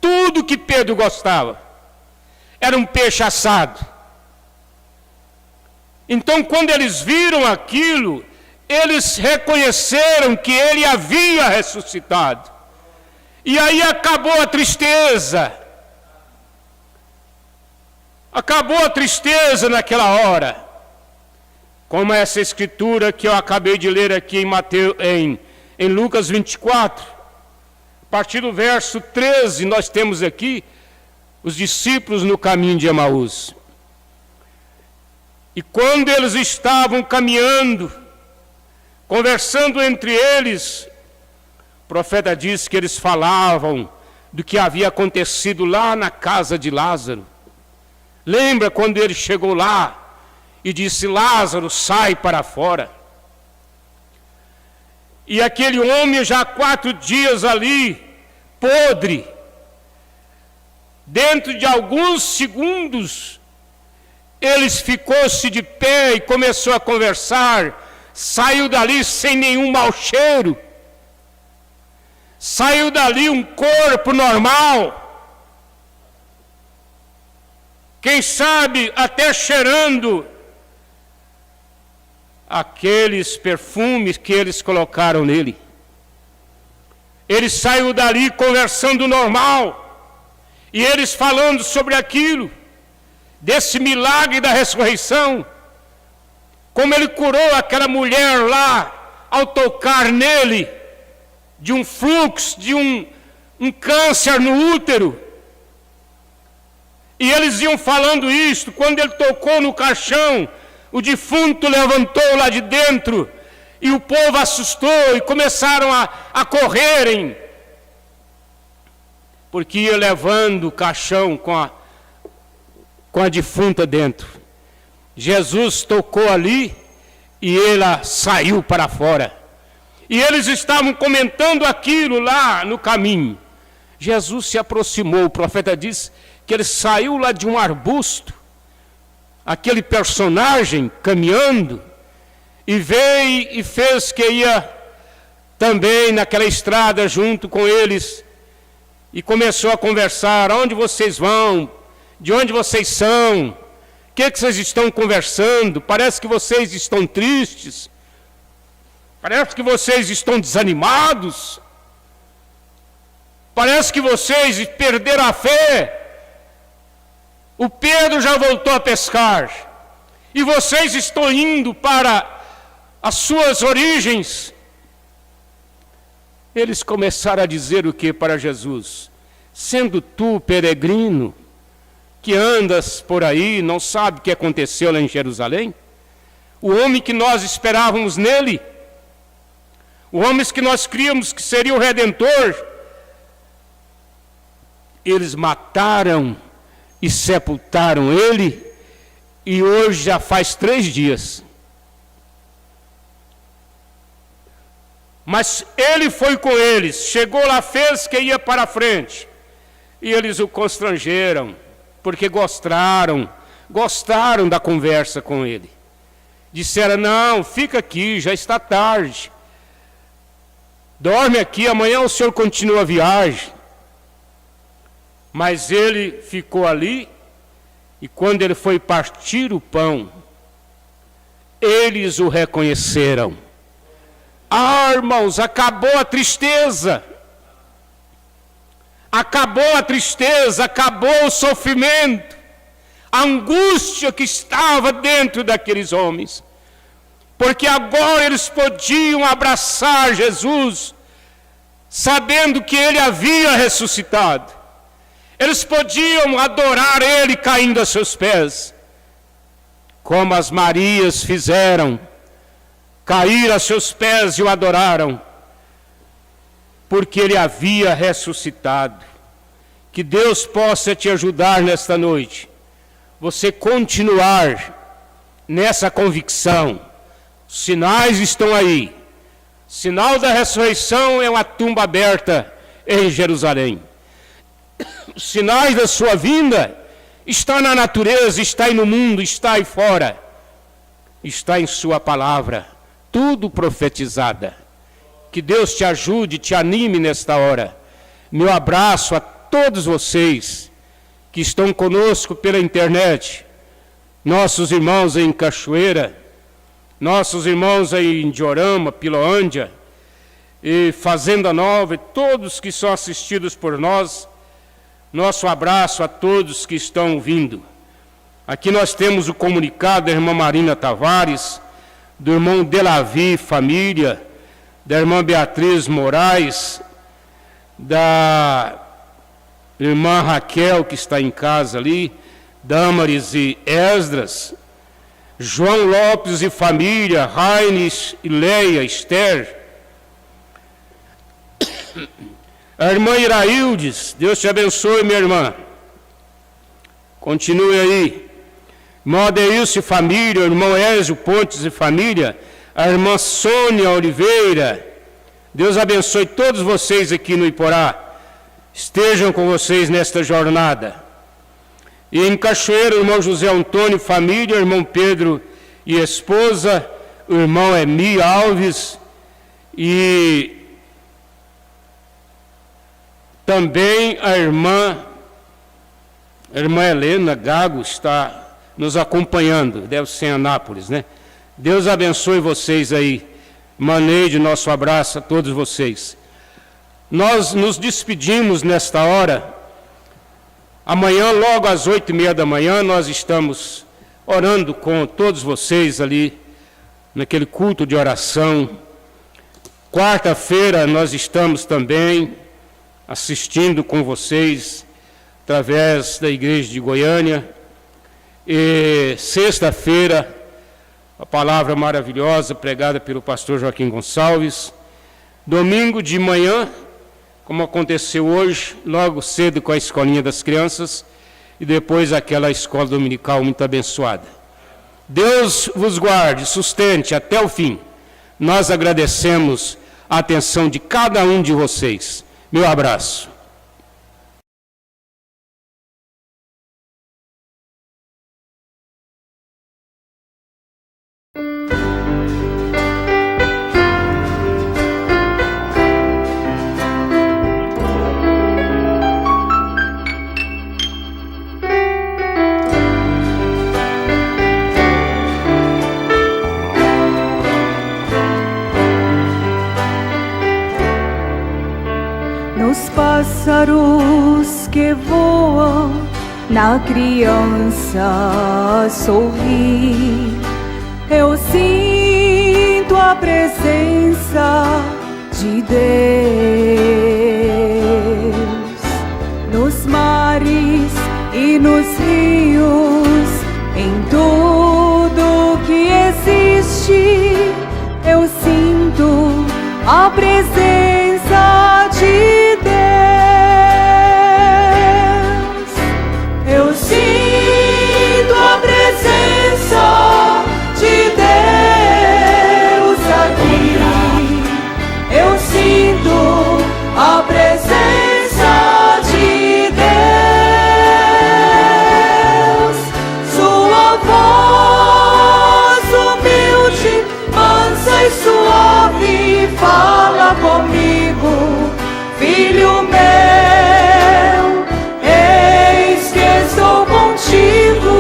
tudo que Pedro gostava era um peixe assado. Então, quando eles viram aquilo, eles reconheceram que ele havia ressuscitado. E aí acabou a tristeza. Acabou a tristeza naquela hora. Como essa escritura que eu acabei de ler aqui em Lucas 24. A partir do verso 13, nós temos aqui os discípulos no caminho de Emaús. E quando eles estavam caminhando, conversando entre eles, o profeta disse que eles falavam do que havia acontecido lá na casa de Lázaro. Lembra quando ele chegou lá e disse: Lázaro, sai para fora. E aquele homem já há 4 dias ali, podre, dentro de alguns segundos, ele ficou-se de pé e começou a conversar, saiu dali sem nenhum mau cheiro, saiu dali um corpo normal, quem sabe até cheirando aqueles perfumes que eles colocaram nele. Ele saiu dali conversando normal, e eles falando sobre aquilo, desse milagre da ressurreição, como ele curou aquela mulher lá, ao tocar nele, de um fluxo, de um câncer no útero. E eles iam falando isto, quando ele tocou no caixão, o defunto levantou lá de dentro, e o povo assustou, e começaram a correrem, porque ia levando o caixão com a defunta dentro. Jesus tocou ali, e ela saiu para fora. E eles estavam comentando aquilo lá no caminho. Jesus se aproximou, o profeta disse que ele saiu lá de um arbusto, aquele personagem caminhando, e veio e fez que ia também naquela estrada junto com eles, e começou a conversar: onde vocês vão? De onde vocês são? O que vocês estão conversando? Parece que vocês estão tristes, parece que vocês estão desanimados, parece que vocês perderam a fé. O Pedro já voltou a pescar, e vocês estão indo para as suas origens. Eles começaram a dizer o que para Jesus? Sendo tu peregrino, que andas por aí, não sabe o que aconteceu lá em Jerusalém? O homem que nós esperávamos nele, o homem que nós críamos que seria o Redentor, eles mataram e sepultaram ele, e hoje já faz 3 dias. Mas ele foi com eles, chegou lá, fez que ia para a frente, e eles o constrangeram, porque gostaram da conversa com ele. Disseram: não, fica aqui, já está tarde, dorme aqui, amanhã o senhor continua a viagem. Mas ele ficou ali, e quando ele foi partir o pão, eles o reconheceram. Ah, irmãos, acabou a tristeza, acabou o sofrimento, a angústia que estava dentro daqueles homens, porque agora eles podiam abraçar Jesus, sabendo que ele havia ressuscitado. Eles podiam adorar ele caindo a seus pés, como as Marias fizeram, cair a seus pés e o adoraram, porque ele havia ressuscitado. Que Deus possa te ajudar nesta noite, você continuar nessa convicção. Os sinais estão aí. O sinal da ressurreição é uma tumba aberta em Jerusalém. Os sinais da sua vinda está na natureza, está aí no mundo, está aí fora, está em sua palavra, tudo profetizada. Que Deus te ajude, te anime nesta hora. Meu abraço a todos vocês que estão conosco pela internet, nossos irmãos aí em Cachoeira, nossos irmãos aí em Diorama, Piloândia e Fazenda Nova, e todos que são assistidos por nós. Nosso abraço a todos que estão ouvindo. Aqui nós temos o comunicado da irmã Marina Tavares, do irmão Delavi família, da irmã Beatriz Moraes, da irmã Raquel, que está em casa ali, Damaris e Esdras, João Lopes e família, Raines e Leia, Esther, a irmã Iraildes, Deus te abençoe, minha irmã. Continue aí. Irmão Adeilson e família, o irmão Ézio Pontes e família, a irmã Sônia Oliveira. Deus abençoe todos vocês aqui no Iporá. Estejam com vocês nesta jornada. E em Cachoeira, o irmão José Antônio e família, o irmão Pedro e esposa, o irmão Emi Alves e também a irmã Helena Gago está nos acompanhando, deve ser em Anápolis, né? Deus abençoe vocês aí. Maneide nosso abraço a todos vocês. Nós nos despedimos nesta hora. Amanhã, logo às 8h30 da manhã, nós estamos orando com todos vocês ali, naquele culto de oração. Quarta-feira nós estamos também assistindo com vocês através da igreja de Goiânia. E sexta-feira, a palavra maravilhosa pregada pelo pastor Joaquim Gonçalves. Domingo de manhã, como aconteceu hoje, logo cedo com a escolinha das crianças, e depois aquela escola dominical muito abençoada. Deus vos guarde, sustente até o fim. Nós agradecemos a atenção de cada um de vocês. Meu abraço. Nos pássaros que voam, na criança sorrir, eu sinto a presença de Deus. Nos mares e nos rios, em tudo que existe, eu sinto a presença de Deus. Eu sinto a presença de Deus aqui. Eu sinto a presença de Deus. Sua voz humilde, mansa e suave, fala comigo, filho meu, eis que estou contigo.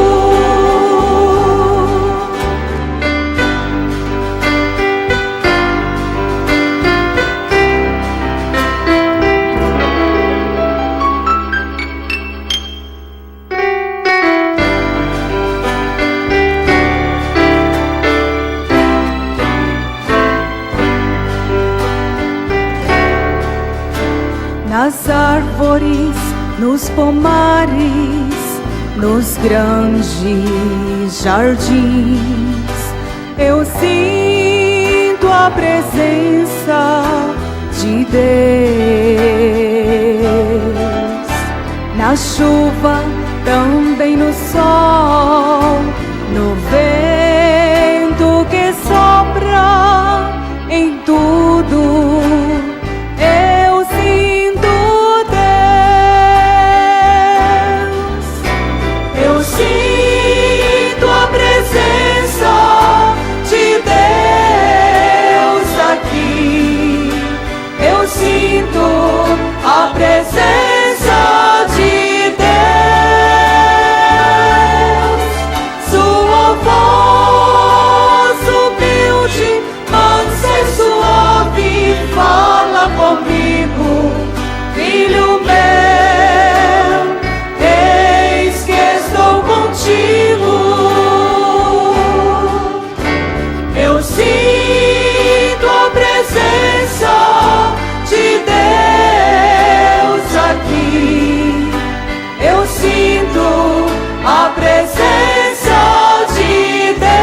Nas árvores, nos pomares, nos grandes jardins, eu sinto a presença de Deus. Na chuva, também no sol, no vento que sopra, em tudo eu sinto Deus. Eu sinto a presença de Deus aqui. Eu sinto a presença de Deus. Sua voz humilde, mansa e suave, fala comigo, filho meu, eis que estou contigo. Eu sinto a presença de Deus aqui. Eu sinto a presença de Deus.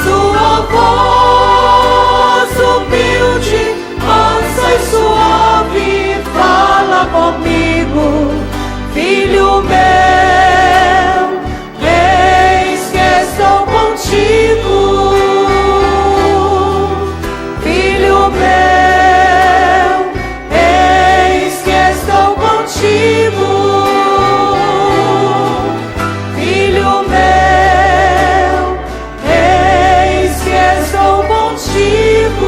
Sua voz humilde, mansa e suave, fala comigo, filho meu, eis que estou contigo. Filho meu, eis que estou contigo. Filho meu, eis que estou contigo.